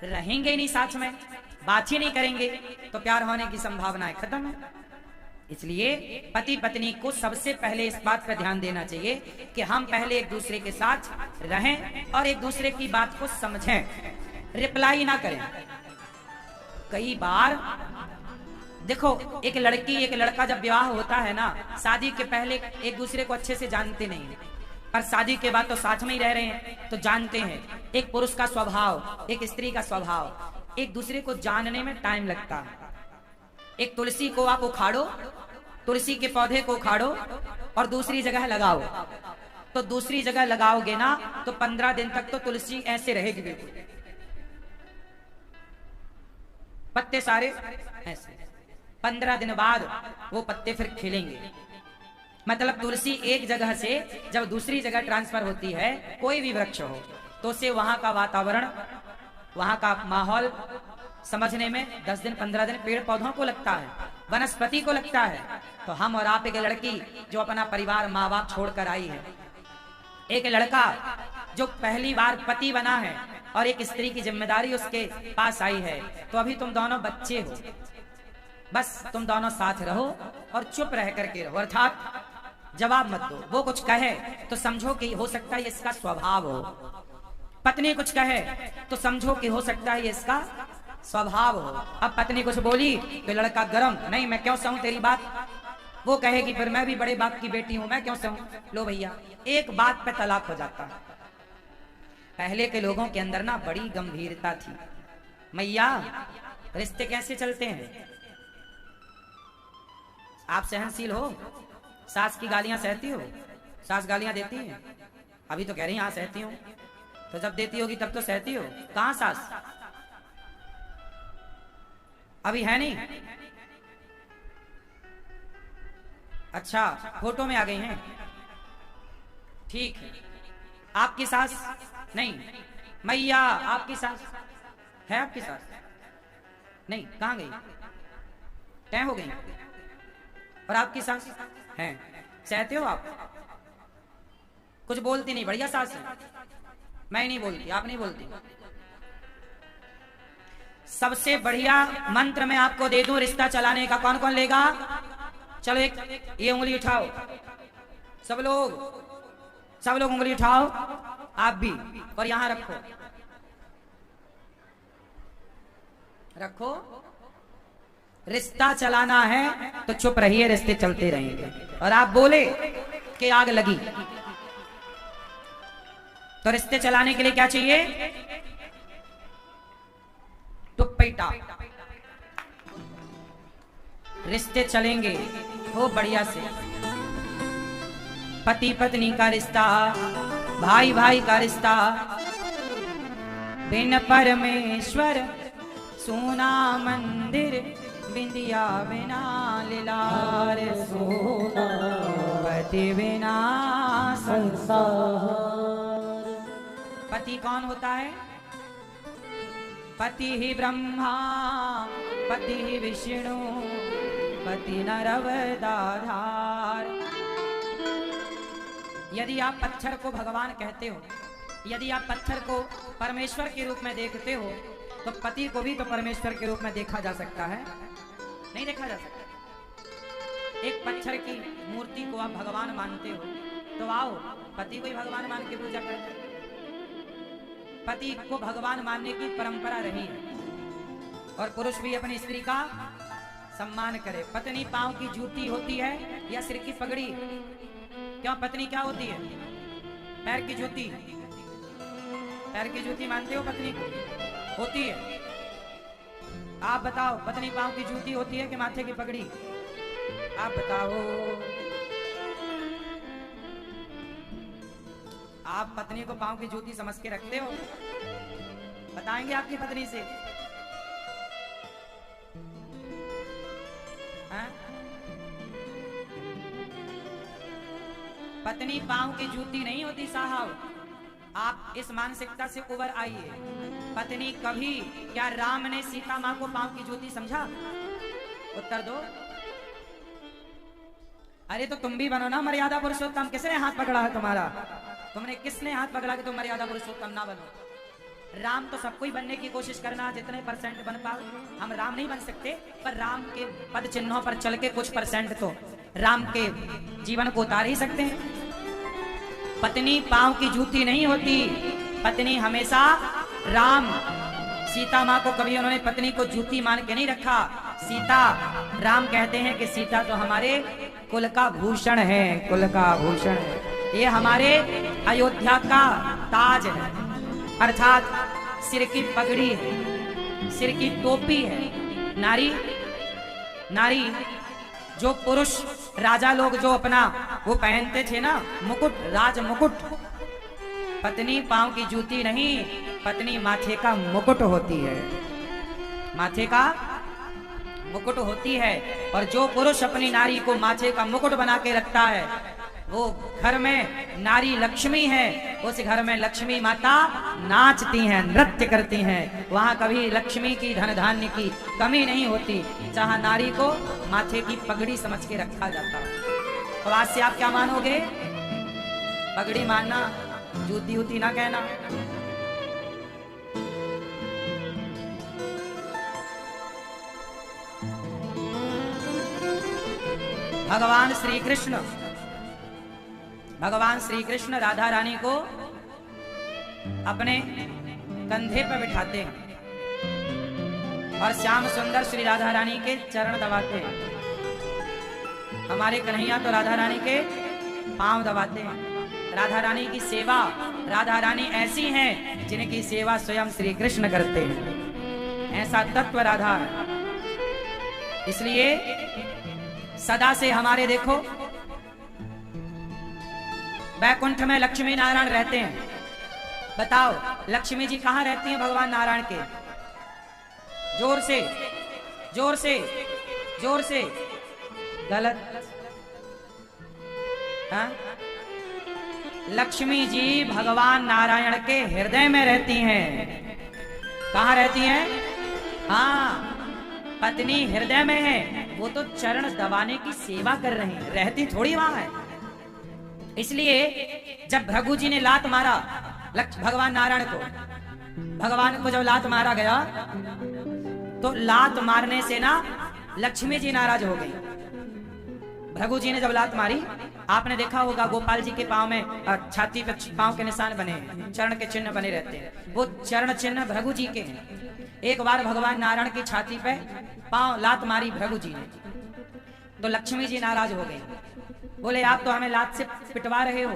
रहेंगे नहीं साथ में, बात ही नहीं करेंगे तो प्यार होने की संभावनाएं खत्म है। इसलिए पति पत्नी को सबसे पहले इस बात पर ध्यान देना चाहिए कि हम पहले एक दूसरे के साथ रहें और एक दूसरे की बात को समझें, रिप्लाई ना करें। कई बार देखो, एक लड़की एक लड़का जब विवाह होता है ना, शादी के पहले एक दूसरे को अच्छे से जानते नहीं है, पर शादी के बाद तो साथ में ही रह रहे हैं तो जानते हैं। एक पुरुष का स्वभाव, एक स्त्री का स्वभाव, एक दूसरे को जानने में टाइम लगता है। एक तुलसी को आप उखाड़ो, तुलसी के पौधे को उखाड़ो और दूसरी जगह लगाओ, तो दूसरी जगह लगाओगे ना तो 15 दिन तक तो तुलसी ऐसे रहेगी, बिल्कुल पत्ते सारे ऐसे। 15 दिन बाद वो पत्ते फिर खिलेंगे। मतलब तुलसी एक जगह से जब दूसरी जगह ट्रांसफर होती है, कोई भी वृक्ष हो, तो उसे वहां का वातावरण, वहां का माहौल समझने में 10 दिन 15 दिन पेड़ पौधों को लगता है, वनस्पति को लगता है। तो हम और आप, एक लड़की जो अपना परिवार माँ बाप छोड़कर आई है, एक लड़का जो पहली बार पति बना है और एक स्त्री की जिम्मेदारी उसके पास आई है, तो अभी तुम दोनों बच्चे हो, बस तुम दोनों साथ रहो और चुप रह करके रहो, अर्थात जवाब मत दो। वो कुछ कहे तो समझो कि हो सकता है इसका स्वभाव हो, पत्नी कुछ कहे तो समझो कि हो सकता है इसका स्वभाव हो। अब पत्नी कुछ बोली तो लड़का गरम, नहीं मैं क्यों सहूं तेरी बात, वो कहेगी फिर मैं भी बड़े बाप की बेटी हूं, मैं क्यों सहूं, लो भैया, एक बात पे तलाक हो जाता है। पहले के लोगों के अंदर ना बड़ी गंभीरता थी। मैया, रिश्ते कैसे चलते हैं? आप सहनशील हो? सास की गालियां सहती हो? सास गालियां देती है? अभी तो कह रही हाँ सहती हूँ, तो जब देती होगी तब तो सहती हो। कहां सास? अभी है नहीं? अच्छा, फोटो में आ गई हैं, ठीक है। आपकी सास नहीं? मैया, आपकी सास है? आपकी सास नहीं, कहां गई? तय हो गई। और आपकी सास है? सहते हो आप? कुछ बोलती नहीं, बढ़िया सास है। मैं नहीं बोलती, आप नहीं बोलती। सबसे बढ़िया मंत्र मैं आपको दे दूं रिश्ता चलाने का, कौन कौन लेगा? चलो एक ये उंगली उठाओ, सब लोग उंगली उठाओ, आप भी, और यहां रखो, रखो। रिश्ता चलाना है तो चुप रहिए, रिश्ते चलते रहेंगे। और आप बोले कि आग लगी, तो रिश्ते चलाने के लिए क्या चाहिए? टुप्पीटा। रिश्ते चलेंगे हो बढ़िया से। पति पत्नी का रिश्ता, भाई भाई का रिश्ता, बिन परमेश्वर सोना मंदिर, बिंदिया बिना लीलार सोना, पति बिना संसार। पति कौन होता है? पति ही ब्रह्मा पति ही विष्णु पति नरवदाधार। यदि आप पत्थर को भगवान कहते हो, यदि आप पत्थर को परमेश्वर के रूप में देखते हो, तो पति को भी तो परमेश्वर के रूप में देखा जा सकता है? नहीं देखा जा सकता। एक पत्थर की मूर्ति को आप भगवान मानते हो, तो आओ पति को ही भगवान मान के पूजा करते। पति को भगवान मानने की परंपरा रही है, और पुरुष भी अपनी स्त्री का सम्मान करे। पत्नी पांव की जूती होती है या सिर की पगड़ी? क्यों, पत्नी क्या होती है? पैर की जूती। पैर की जूती मानते हो पत्नी को? होती है। आप बताओ, पत्नी पांव की जूती होती है कि माथे की पगड़ी? आप बताओ। आप पत्नी को पांव की जूती समझ के रखते हो? बताएंगे आपकी पत्नी से? हाँ? पत्नी पांव की जूती नहीं होती साहब। आप इस मानसिकता से उबर आइए। पत्नी कभी, क्या राम ने सीता मां को पांव की जूती समझा? उत्तर दो। अरे तो तुम भी बनो ना मर्यादा पुरुषोत्तम। किसने हाथ पकड़ा है तुम्हारा? तुमने किसने हाथ पकड़ा कि तुम मर्यादा पुरुषोत्तम ना बनो? राम तो सबको ही बनने की कोशिश करना, जितने % बन पाओ। हम राम नहीं बन सकते, पर राम के पद चिन्हों पर चल के कुछ % तो राम के जीवन को उतार ही सकते हैं। पत्नी पांव की जूती नहीं होती। पत्नी हमेशा राम, सीता मां को कभी उन्होंने पत्नी को जूती मान के नहीं रखा। सीता, राम कहते हैं कि सीता तो हमारे कुल का भूषण है, कुल का भूषण है। ये हमारे अयोध्या का ताज है, अर्थात सिर की पगड़ी है, सिर की टोपी है। नारी, नारी जो पुरुष राजा लोग जो अपना वो पहनते थे ना, मुकुट, राज मुकुट। पत्नी पांव की जूती नहीं, पत्नी माथे का मुकुट होती है, माथे का मुकुट होती है। और जो पुरुष अपनी नारी को माथे का मुकुट बना के रखता है, वो घर में नारी लक्ष्मी है। उस घर में लक्ष्मी माता नाचती हैं, नृत्य करती हैं। वहां कभी लक्ष्मी की, धन धान्य की कमी नहीं होती, जहां नारी को माथे की पगड़ी समझ के रखा जाता है। तो आज से आप क्या मानोगे? पगड़ी मानना, जूती उती ना कहना। भगवान श्री कृष्ण राधा रानी को अपने कंधे पर बिठाते हैं और श्याम सुंदर श्री राधा रानी के चरण दबाते हैं। हमारे कन्हैया तो राधा रानी के पांव दबाते हैं। राधा रानी की सेवा, राधा रानी ऐसी हैं जिनकी सेवा स्वयं श्री कृष्ण करते हैं। ऐसा तत्व राधा है। इसलिए सदा से हमारे देखो वैकुंठ में लक्ष्मी नारायण रहते हैं। बताओ लक्ष्मी जी कहाँ रहती हैं भगवान नारायण के? जोर से, जोर से, जोर से। गलत। हाँ? लक्ष्मी जी भगवान नारायण के हृदय में रहती हैं। कहाँ रहती हैं? हाँ, पत्नी हृदय में है, वो तो चरण दबाने की सेवा कर रही है, रहती थोड़ी वहां है। इसलिए जब भृगु जी ने लात मारा भगवान नारायण को, भगवान को जब लात मारा गया तो लात मारने से ना लक्ष्मी जी नाराज हो गई। भृगु जी ने जब लात मारी, आपने देखा होगा गोपाल जी के पांव में, छाती पे पांव के निशान बने, चरण के चिन्ह बने रहते हैं, वो चरण चिन्ह भृगु जी के हैं। एक बार भगवान नारायण की छाती पे पांव लात मारी भृगु जी ने, तो लक्ष्मी जी नाराज हो गई। बोले आप तो हमें लात से पिटवा रहे हो,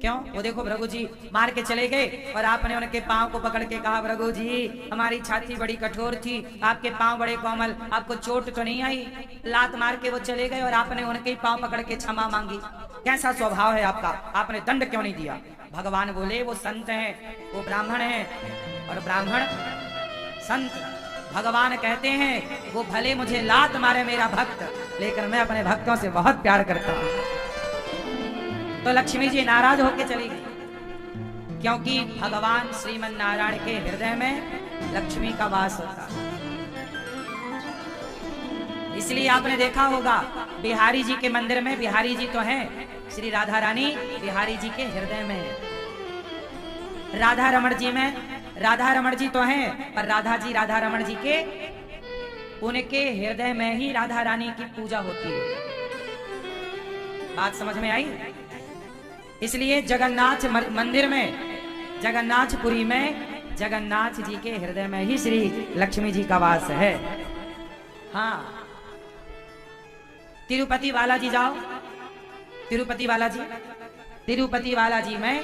क्यों? वो देखो भृगु जी मार के चले गए और आपने उनके पांव को पकड़ के कहा, भृगु जी हमारी छाती बड़ी कठोर थी, आपके पांव बड़े कोमल, आपको चोट तो नहीं आई? लात मार के वो चले गए और आपने उनके पांव पकड़ के क्षमा मांगी। कैसा स्वभाव है आपका, आपने दंड क्यों नहीं दिया? भगवान बोले वो संत है, वो ब्राह्मण है, और ब्राह्मण संत भगवान कहते हैं वो भले मुझे लात मारे मेरा भक्त, लेकिन मैं अपने भक्तों से बहुत प्यार करता हूं। तो लक्ष्मी जी नाराज होकर चली गई, क्योंकि भगवान श्रीमन नारायण के हृदय में लक्ष्मी का वास होता है। इसलिए आपने देखा होगा बिहारी जी के मंदिर में, बिहारी जी तो हैं, श्री राधा रानी बिहारी जी के हृदय में है। राधा रमण जी में, राधा रमण जी तो हैं, पर राधा जी राधा रमण जी के, उनके हृदय में ही राधा रानी की पूजा होती है। बात समझ में आई? इसलिए जगन्नाथ मंदिर में, जगन्नाथपुरी में जगन्नाथ जी के हृदय में ही श्री लक्ष्मी जी का वास है। हाँ, तिरुपति बालाजी जाओ, तिरुपति बालाजी, तिरुपति बालाजी में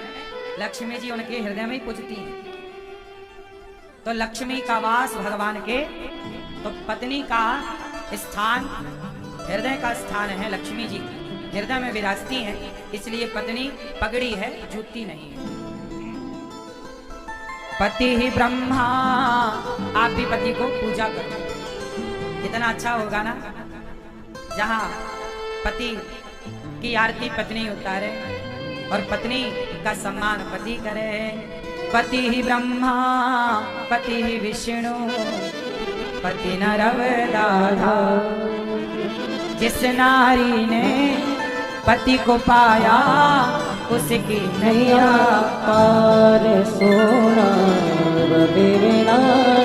लक्ष्मी जी उनके हृदय में ही पूजती हैं। तो लक्ष्मी का वास भगवान के, तो पत्नी का स्थान, हृदय का स्थान है लक्ष्मी जी, हृदय में विराजती हैं। इसलिए पत्नी पगड़ी है, जूती नहीं है। पति ही ब्रह्मा, आप भी पति को पूजा करो। कितना अच्छा होगा ना, जहां पति की आरती पत्नी उतारे और पत्नी का सम्मान पति करे। पति ही ब्रह्मा, पति ही विष्णु, पति नरव दाधा। जिस नारी ने पति को पाया, उसकी नैया पार सोना बिना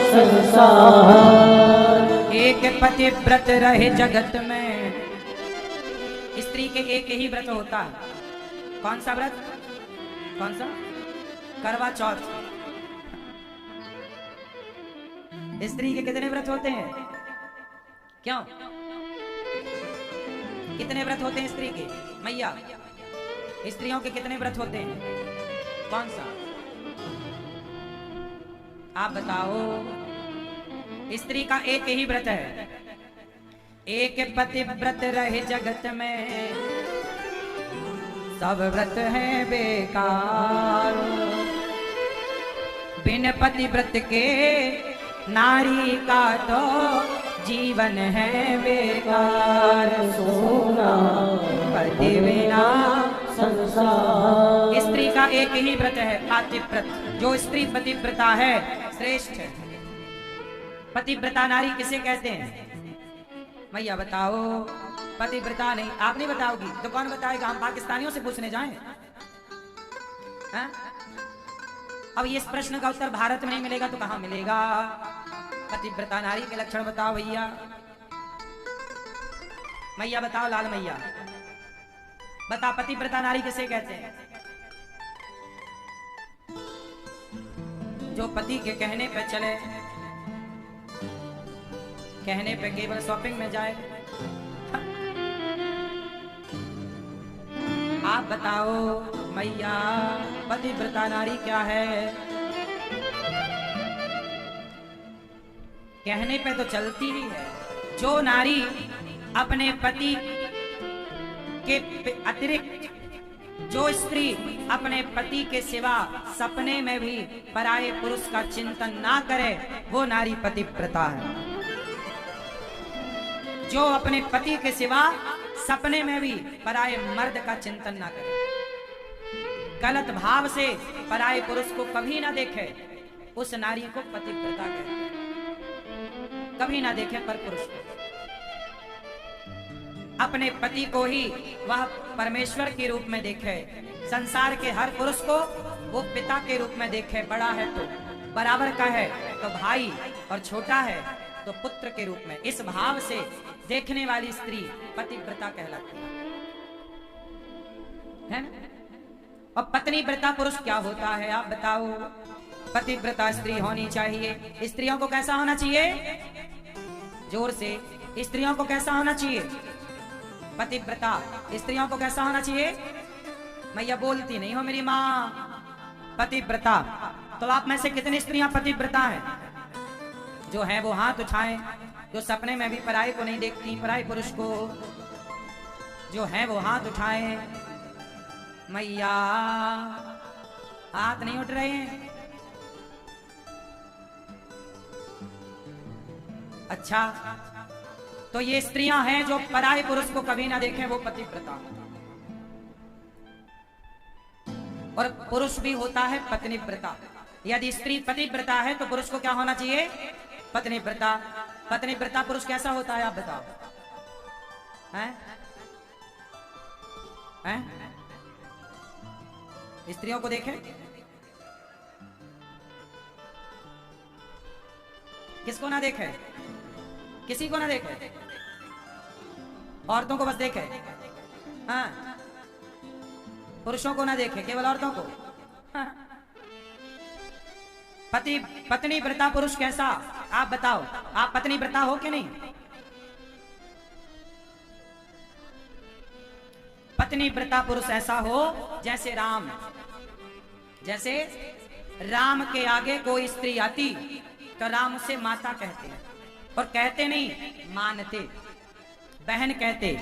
संसार। एक पति व्रत रहे जगत में। स्त्री के एक ही व्रत होता है। कौन सा व्रत? कौन सा? करवा चौथ। स्त्री के कितने व्रत होते हैं? क्यों? कितने व्रत होते हैं स्त्री के? मैया, स्त्रियों के कितने व्रत होते हैं? कौन सा? आप बताओ। स्त्री का एक ही व्रत है। एक पति व्रत रहे जगत में, सब व्रत है बेकार। बिन पति व्रत के नारी का तो जीवन है बेकार। सोना पति बिना संसार। स्त्री का एक ही व्रत है, पातिव्रत। जो स्त्री पतिव्रता है, श्रेष्ठ है। पतिव्रता नारी किसे कहते हैं? मैया बताओ। पतिव्रता नहीं, आप नहीं बताओगी तो कौन बताएगा? हम पाकिस्तानियों से पूछने जाएं? अब इस प्रश्न का उत्तर भारत में नहीं मिलेगा तो कहां मिलेगा? पतिव्रता नारी के लक्षण बताओ भैया। मैया बताओ, लाल मैया बता, पतिव्रता नारी किसे कहते हैं? जो पति के कहने पे चले, कहने पे केवल शॉपिंग में जाए। आप बताओ मैया, पतिव्रता नारी क्या है? कहने पे तो चलती ही है। जो नारी अपने पति के अतिरिक्त, जो स्त्री अपने पति के सिवा सपने में भी पराये पुरुष का चिंतन ना करे, वो नारी पतिव्रता है। जो अपने पति के सिवा सपने में भी पराये मर्द का चिंतन ना करे, गलत भाव से पराये पुरुष को कभी ना देखे, उस नारी को पतिव्रता कहते हैं। कभी ना देखे पर पुरुष को, अपने पति को ही वह परमेश्वर के रूप में देखे। संसार के हर पुरुष को वो पिता के रूप में देखे। बड़ा है तो बराबर का है तो भाई, और छोटा है तो पुत्र के रूप में। इस भाव से देखने वाली स्त्री पतिव्रता कहलाती है ना? और पत्नी व्रता पुरुष क्या होता है आप बताओ? पतिव्रता स्त्री होनी चाहिए। स्त्रियों को कैसा होना चाहिए? जोर से, स्त्रियों को कैसा होना चाहिए? पतिव्रता। स्त्रियों को कैसा होना चाहिए? मैया बोलती नहीं हो मेरी माँ। पतिव्रता। तो आप में से कितनी स्त्रियां पतिव्रता हैं? जो है वो हाथ उठाएं। जो सपने में भी पराये को नहीं देखती, पराये पुरुष को, जो है वो हाथ उठाएं। मैया, हाथ नहीं उठ रहे हैं? अच्छा, तो ये स्त्रियां हैं जो पराये पुरुष को कभी ना देखें, वो पतिव्रता। और पुरुष भी होता है पत्नीव्रता। यदि स्त्री पतिव्रता है तो पुरुष को क्या होना चाहिए? पत्नीव्रता। पत्नीव्रता पुरुष कैसा होता है आप बताओ? हैं? हैं? स्त्रियों को देखें, किसको ना देखे? किसी को ना देखे, औरतों को बस देखे। हाँ, पुरुषों को ना देखे, केवल औरतों को। हाँ। पत्नी व्रता पुरुष कैसा? आप बताओ, आप पत्नी व्रता हो कि नहीं? पत्नी व्रता पुरुष ऐसा हो जैसे राम। जैसे राम के आगे कोई स्त्री आती तो राम उसे माता कहते हैं, और कहते नहीं, मानते, बहन कहते।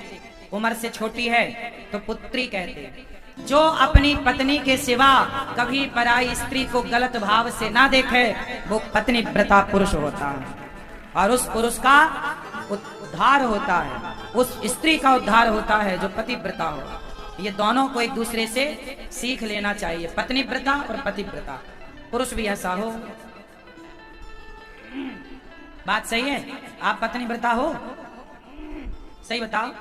उम्र से छोटी है तो पुत्री कहते। जो अपनी पत्नी के सिवा कभी पराई स्त्री को गलत भाव से ना देखे, वो पत्नी व्रता पुरुष होता है, और उस पुरुष का उद्धार होता है, उस स्त्री का उद्धार होता है जो पतिव्रता हो। ये दोनों को एक दूसरे से सीख लेना चाहिए, पत्नी व्रता और पतिव्रता। पुरुष भी ऐसा हो। बात सही है? आप पत्नी व्रता हो? सही बताओ।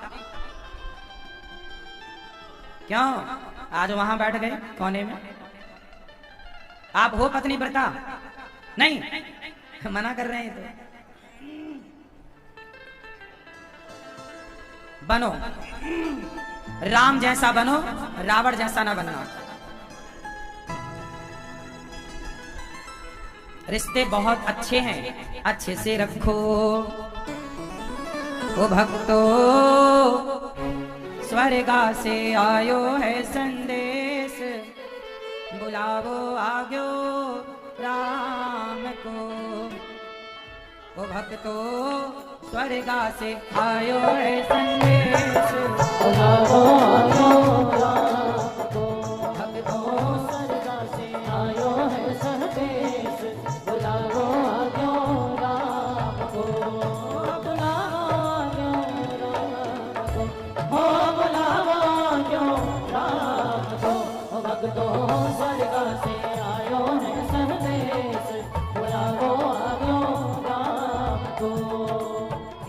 क्यों आज वहां बैठ गए कोने में? आप हो पत्नी व्रता? नहीं, मना कर रहे हैं तो बनो, राम जैसा बनो, रावण जैसा ना बनना। रिश्ते बहुत अच्छे हैं, अच्छे से रखो। ओ भक्तो स्वर्गा से आयो है संदेश, बुलावो आग्यो राम को। ओ भक्तो स्वर्गा से आयो है संदेश, बुलावो आग्यो राम को। भक्तो स्वर्गा से आयो है संदेश, बुलावो आग्यो राम को। बुलावो आग्यो राम को, हो बुलावो आग्यो राम को। भक्तो स्वर्गा से आयो है संदेश, बुलावो आग्यो राम को।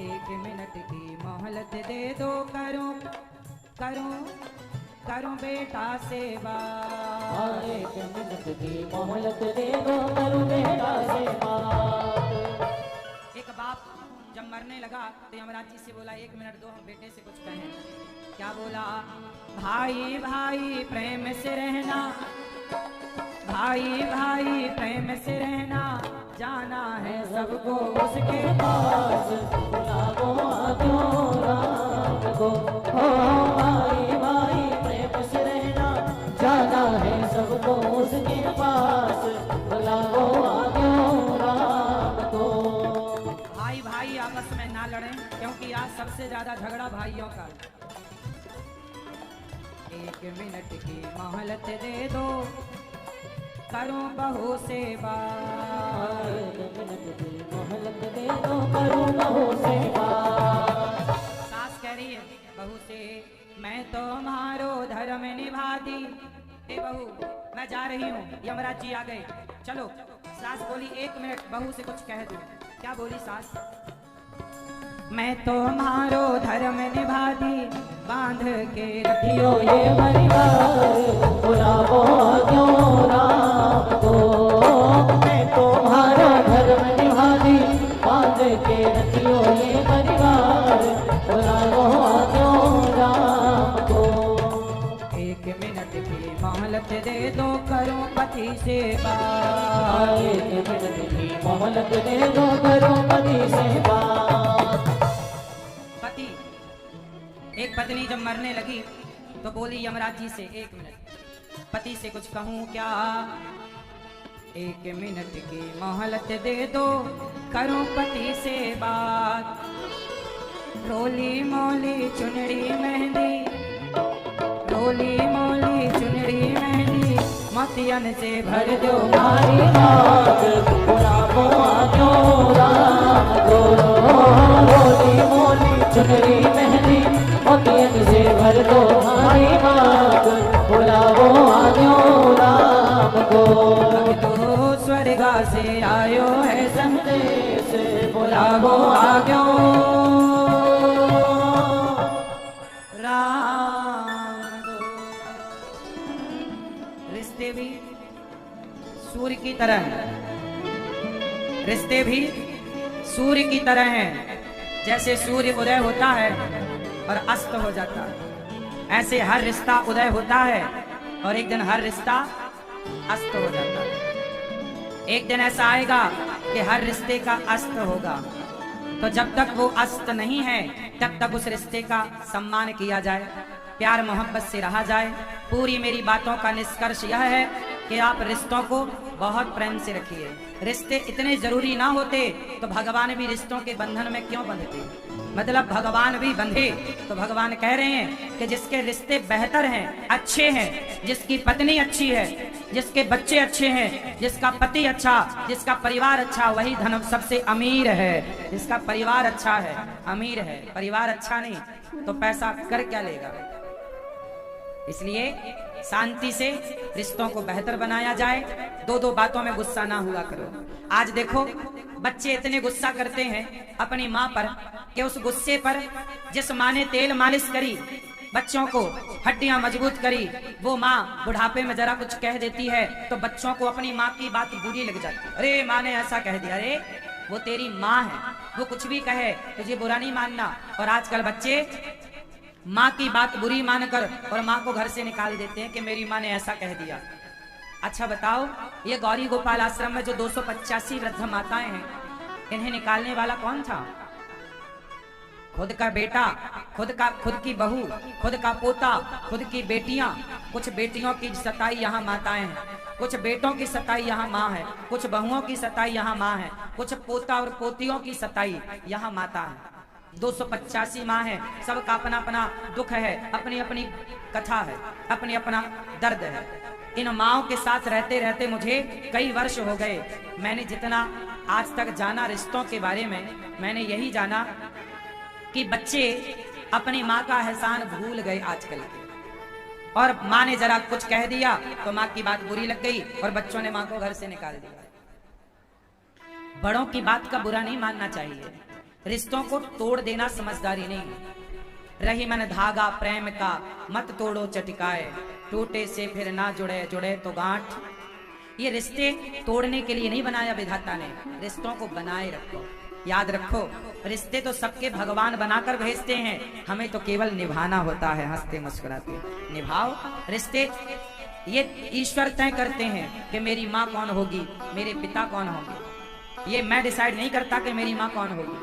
एक मिनट की मोहलत दे दो, करूं करूं करूं बेटा सेवा। एक मिनट की मोहलत दे दो, करूं बेटा सेवा। एक बाप जब मरने लगा तो यमराज जी से बोला, एक मिनट दो, हम बेटे से कुछ कहें। क्या बोला? भाई भाई प्रेम से रहना, भाई भाई प्रेम से रहना, जाना है सबको उसके पास। बुलावो आग्यो राम को, हो भाई भाई प्रेम से रहना, जाना है सबको उसके पास। बुलावो आग्यो राम को। भाई भाई आपस में ना लड़ें, क्योंकि आज सबसे ज्यादा झगड़ा भाइयों का। एक मिनट की मोहलत दे दो, करूं बहू से बात। एक मिनट की मोहलत दे दो, करूं बहू से बात। सास कह रही है बहू से, मैं तो मारो धर्म निभाती। ए बहू, मैं जा रही हूँ, यमराज जी आ गए, चलो। सास बोली, एक मिनट, बहू से कुछ कह दूं। क्या बोली सास? मैं तो मारो धर्म निभाती, बांध के रखियो ये परिवार। बुलावो आग्यो राम को, मैं तो मारो धर्म निभाती, बांध के रखियो ये परिवार। बुलावो आग्यो राम को। एक मिनट की मोहलत दे दो, करूं पति से बात। एक मिनट की मोहलत दे दो, करूं पति से बात। पति, एक पत्नी जब मरने लगी तो बोली यमराज जी से, एक मिनट पति से कुछ कहूं क्या? एक मिनट की मोहलत दे दो, करूं पति से बात। रोली मोली चुनरी मेहंदी, रोली मोली चुनरी मेहंदी, मोतियन से भर दो मारी बात। बुलावो आग्यो राम को, रोली मोली चुनरी मेहंदी, मोतियन से भर दो मारी बात। बुलावो आग्यो राम को। लागो आग्यो राम को। रिश्ते भी सूर्य की तरह हैं, रिश्ते भी सूर्य की तरह हैं। जैसे सूर्य उदय होता है और अस्त हो जाता है, ऐसे हर रिश्ता उदय होता है और एक दिन हर रिश्ता अस्त हो जाता है। एक दिन ऐसा आएगा कि हर रिश्ते का अस्त होगा, तो जब तक वो अस्त नहीं है तब तक उस रिश्ते का सम्मान किया जाए, प्यार मोहब्बत से रहा जाए। पूरी मेरी बातों का निष्कर्ष यह है कि आप रिश्तों को बहुत प्रेम से रखिए। रिश्ते इतने जरूरी ना होते तो भगवान भी रिश्तों के बंधन में क्यों बंधते? मतलब भगवान भी बंधे तो भगवान कह रहे हैं कि जिसके रिश्ते बेहतर हैं, अच्छे हैं, जिसकी पत्नी अच्छी है, जिसके बच्चे अच्छे हैं, जिसका पति अच्छा, जिसका परिवार अच्छा, वही धन सबसे अमीर है। जिसका परिवार अच्छा है, अमीर है। परिवार अच्छा नहीं तो पैसा कर क्या लेगा? इसलिए शांति से रिश्तों को बेहतर बनाया जाए। दो दो बातों में गुस्सा ना हुआ करो। आज देखो बच्चे इतने गुस्सा करते हैं अपनी माँ पर कि उस गुस्से पर जिस माँ ने तेल मालिश करी, बच्चों को हड्डियां मजबूत करी, वो माँ बुढ़ापे में जरा कुछ कह देती है तो बच्चों को अपनी माँ की बात बुरी लग जाती है। अरे माँ ने ऐसा कह दिया, अरे वो तेरी माँ है, वो कुछ भी कहे तुझे बुरा नहीं मानना। और आजकल बच्चे माँ की बात बुरी मानकर और माँ को घर से निकाल देते हैं कि मेरी माँ ने ऐसा कह दिया। अच्छा बताओ, ये गौरी गोपाल आश्रम में जो 285 वृद्ध माताएं हैं, इन्हें निकालने वाला कौन था? खुद का बेटा, खुद की बहू, खुद का पोता, खुद की बेटियां। कुछ बेटियों की सताई यहाँ माताएं हैं, कुछ बेटों की सताई यहाँ माँ है, कुछ बहुओं की सताई यहाँ माँ है, कुछ पोता और पोतियों की सताई यहाँ माता है। 285 माँ है, सबका अपना अपना दुख है, अपनी अपनी कथा है, अपनी अपना दर्द है। इन माँओं के साथ रहते रहते मुझे कई वर्ष हो गए। मैंने जितना आज तक जाना रिश्तों के बारे में, मैंने यही जाना कि बच्चे अपनी माँ का एहसान भूल गए आजकल के। और माँ ने जरा कुछ कह दिया तो माँ की बात बुरी लग गई और बच्चों ने माँ को घर से निकाल दिया। बड़ों की बात का बुरा नहीं मानना चाहिए। रिश्तों को तोड़ देना समझदारी नहीं है। रही मन धागा प्रेम का, मत तोड़ो चटकाए, टूटे से फिर ना जुड़े, जुड़े तो गांठ। ये रिश्ते तोड़ने के लिए नहीं बनाया विधाता ने, रिश्तों को बनाए रखो। याद रखो, रिश्ते तो सबके भगवान बनाकर भेजते हैं, हमें तो केवल निभाना होता है। हंसते मुस्कुराते निभाओ रिश्ते। ये ईश्वर तय करते हैं कि मेरी माँ कौन होगी, मेरे पिता कौन होंगे। ये मैं डिसाइड नहीं करता कि मेरी माँ कौन होगी।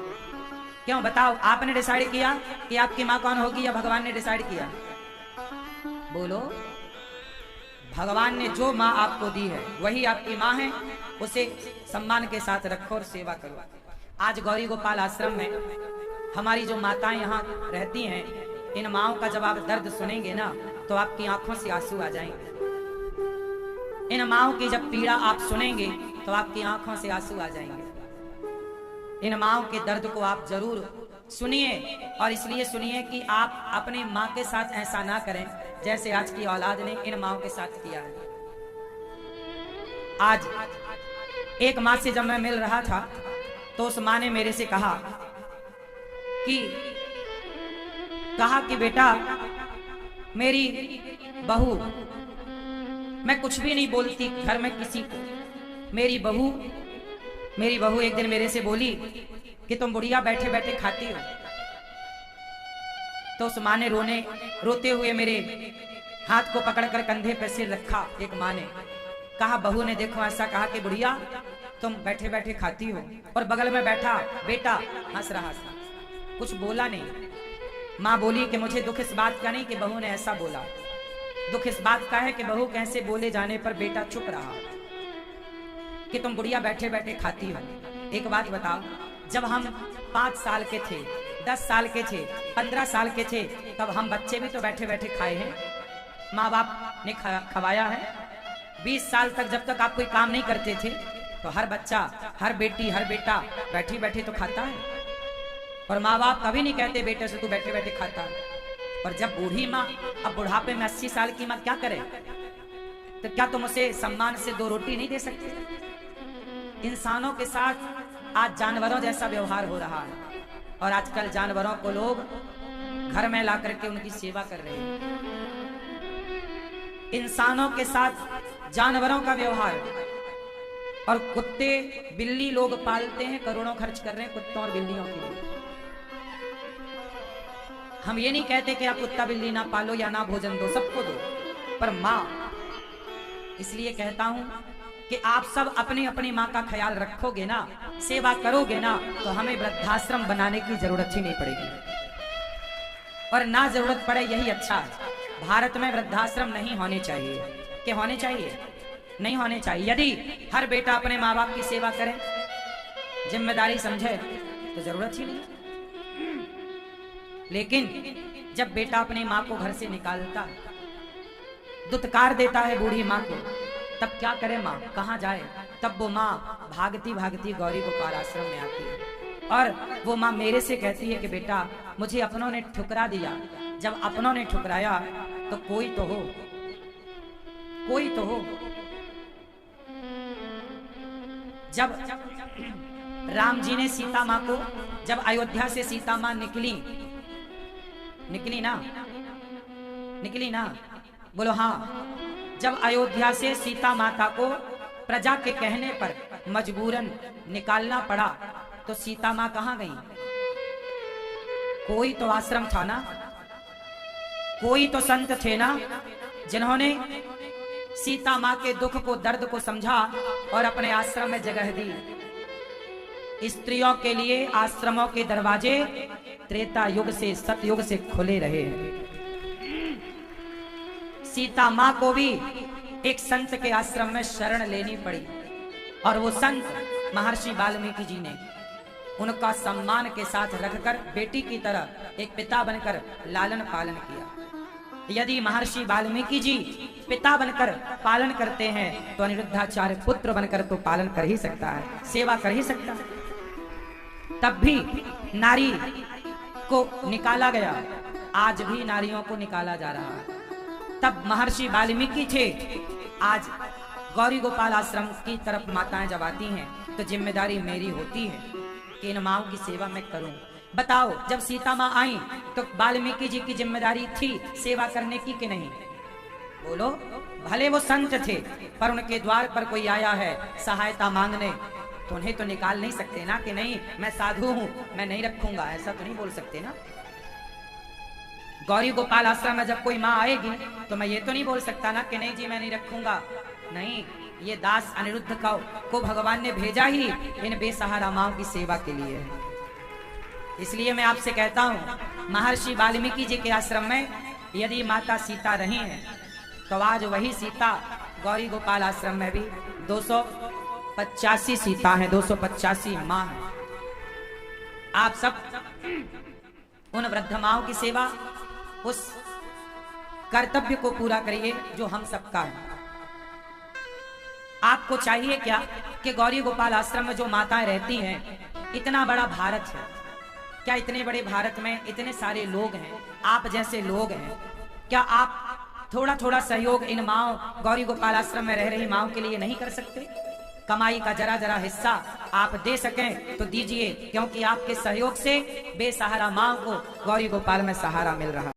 क्यों बताओ, आपने डिसाइड किया कि आपकी माँ कौन होगी या भगवान ने डिसाइड किया? बोलो। भगवान ने जो माँ आपको दी है वही आपकी माँ है, उसे सम्मान के साथ रखो और सेवा करो। आज गौरी गोपाल आश्रम में हमारी जो माताएं यहाँ रहती हैं, इन माँओं का जब आप दर्द सुनेंगे ना तो आपकी आंखों से आंसू आ जाएंगे। इन माँओं की जब पीड़ा आप सुनेंगे तो आपकी आंखों से आंसू आ जाएंगे। इन माँओं के दर्द को आप जरूर सुनिए, और इसलिए सुनिए कि आप अपनी माँ के साथ ऐसा ना करें जैसे आज की औलाद ने इन माँओं के साथ किया है। आज एक माँ से जब मैं मिल रहा था तो उस माँ ने मेरे से कहा कि बेटा मेरी बहू, मैं कुछ भी नहीं बोलती घर में किसी को, मेरी बहू एक दिन मेरे से बोली कि तुम बुढ़िया बैठे बैठे खाती हो। तो उस माँ ने रोते हुए मेरे हाथ को पकड़कर कंधे पर सिर रखा। एक माँ ने कहा, बहू ने देखो ऐसा कहा कि बुढ़िया तुम बैठे बैठे खाती हो। और बगल में बैठा बेटा हंस रहा था, कुछ बोला नहीं। माँ बोली कि मुझे दुख इस बात का नहीं कि बहू ने ऐसा बोला, दुख इस बात का है कि बहू कैसे बोले जाने पर बेटा चुप रहा कि तुम बुढ़िया बैठे बैठे खाती हो। एक बात बताओ, जब हम 5 साल के थे, 10 साल के थे, 15 साल के थे, तब हम बच्चे भी तो बैठे बैठे खाए हैं, माँ बाप ने खवाया है। 20 साल तक जब तक आप कोई काम नहीं करते थे तो हर बच्चा, हर बेटी, हर बेटा बैठी बैठे तो खाता है, और माँ बाप कभी नहीं कहते बेटे से तू बैठे बैठे खाता है। और जब बूढ़ी माँ, अब बुढ़ापे में 80 साल की माँ क्या करे, तो क्या तुम उसे सम्मान से 2 रोटी नहीं दे सकते? इंसानों के साथ आज जानवरों जैसा व्यवहार हो रहा है। और आजकल जानवरों को लोग घर में ला करके उनकी सेवा कर रहे हैं। इंसानों के साथ जानवरों का व्यवहार। और कुत्ते बिल्ली लोग पालते हैं, करोड़ों खर्च कर रहे हैं कुत्तों और बिल्लियों के लिए। हम ये नहीं कहते कि आप कुत्ता बिल्ली ना पालो या ना भोजन दो, सबको दो, पर माँ, इसलिए कहता हूं कि आप सब अपनी अपनी माँ का ख्याल रखोगे ना, सेवा करोगे ना, तो हमें वृद्धाश्रम बनाने की जरूरत ही नहीं पड़ेगी। और ना जरूरत पड़े यही अच्छा है। भारत में वृद्धाश्रम नहीं होने चाहिए। क्या होने चाहिए? नहीं होने चाहिए। यदि हर बेटा अपने माँ बाप की सेवा करे, जिम्मेदारी समझे, तो जरूरत ही नहीं। लेकिन जब बेटा अपनी माँ को घर से निकालता, दुत्कार देता है बूढ़ी माँ को, तब क्या करे माँ, कहाँ जाए? तब वो माँ भागती भागती गौरी गोपाल आश्रम में आती है और वो माँ मेरे से कहती है कि बेटा, मुझे अपनों ने ठुकरा दिया। जब अपनों ने ठुकराया तो कोई तो हो, कोई तो हो। जब राम जी ने सीता माँ को, जब अयोध्या से सीता माँ निकली ना, बोलो हाँ। जब अयोध्या से सीता माता को प्रजा के कहने पर मजबूरन निकालना पड़ा, तो सीता माँ कहाँ गई? कोई तो आश्रम था ना, कोई तो संत थे ना, जिन्होंने सीता माँ के दुख को, दर्द को समझा और अपने आश्रम में जगह दी। स्त्रियों के लिए आश्रमों के दरवाजे त्रेता युग से, सतयुग से खुले रहे। सीता माँ को भी एक संत के आश्रम में शरण लेनी पड़ी और वो संत महर्षि वाल्मीकि जी ने उनका सम्मान के साथ रखकर बेटी की तरह एक पिता बनकर लालन पालन किया। यदि महर्षि वाल्मीकि जी पिता बनकर पालन करते हैं, तो अनिरुद्धाचार्य पुत्र बनकर तो पालन कर ही सकता है, सेवा कर ही सकता है। तब भी नारी को निकाला गया, आज भी नारियों को निकाला जा रहा है। तब महर्षि वाल्मीकि थे, आज गौरी गोपाल आश्रम की तरफ माताएं जब आती हैं, तो जिम्मेदारी मेरी होती है कि इन माओं की सेवा मैं करूं। बताओ, जब सीता माँ आई तो वाल्मीकि जी की जिम्मेदारी थी सेवा करने की कि नहीं? बोलो। भले वो संत थे, पर उनके द्वार पर कोई आया है सहायता मांगने, तो उन्हें तो निकाल नहीं सकते ना कि नहीं मैं साधु हूं, मैं नहीं रखूंगा, ऐसा तो नहीं बोल सकते ना। गौरी गोपाल आश्रम में जब कोई माँ आएगी तो मैं ये तो नहीं बोल सकता ना कि नहीं जी मैं नहीं रखूंगा। नहीं, ये दास अनिरुद्ध को भगवान ने भेजा ही इन बेसहारा माओं की सेवा के लिए है। इसलिए मैं आपसे कहता हूँ, महर्षि वाल्मीकि जी के आश्रम में यदि माता सीता रही है, तो आज वही सीता गौरी गोपाल आश्रम में भी 285 सीता हैं, 285 माँ हैं। आप सब उन वृद्ध माओं की सेवा, उस कर्तव्य को पूरा करिए जो हम सबका है। आपको चाहिए क्या कि गौरी गोपाल आश्रम में जो माताएं रहती हैं, इतना बड़ा भारत है, क्या इतने बड़े भारत में इतने सारे लोग हैं, आप जैसे लोग हैं, क्या आप थोड़ा थोड़ा सहयोग इन माओ, गौरी गोपाल आश्रम में रह रही माओ के लिए नहीं कर सकते? कमाई का जरा जरा हिस्सा आप दे सकें तो दीजिए, क्योंकि आपके सहयोग से बेसहारा माँ को गौरी गोपाल में सहारा मिल रहा।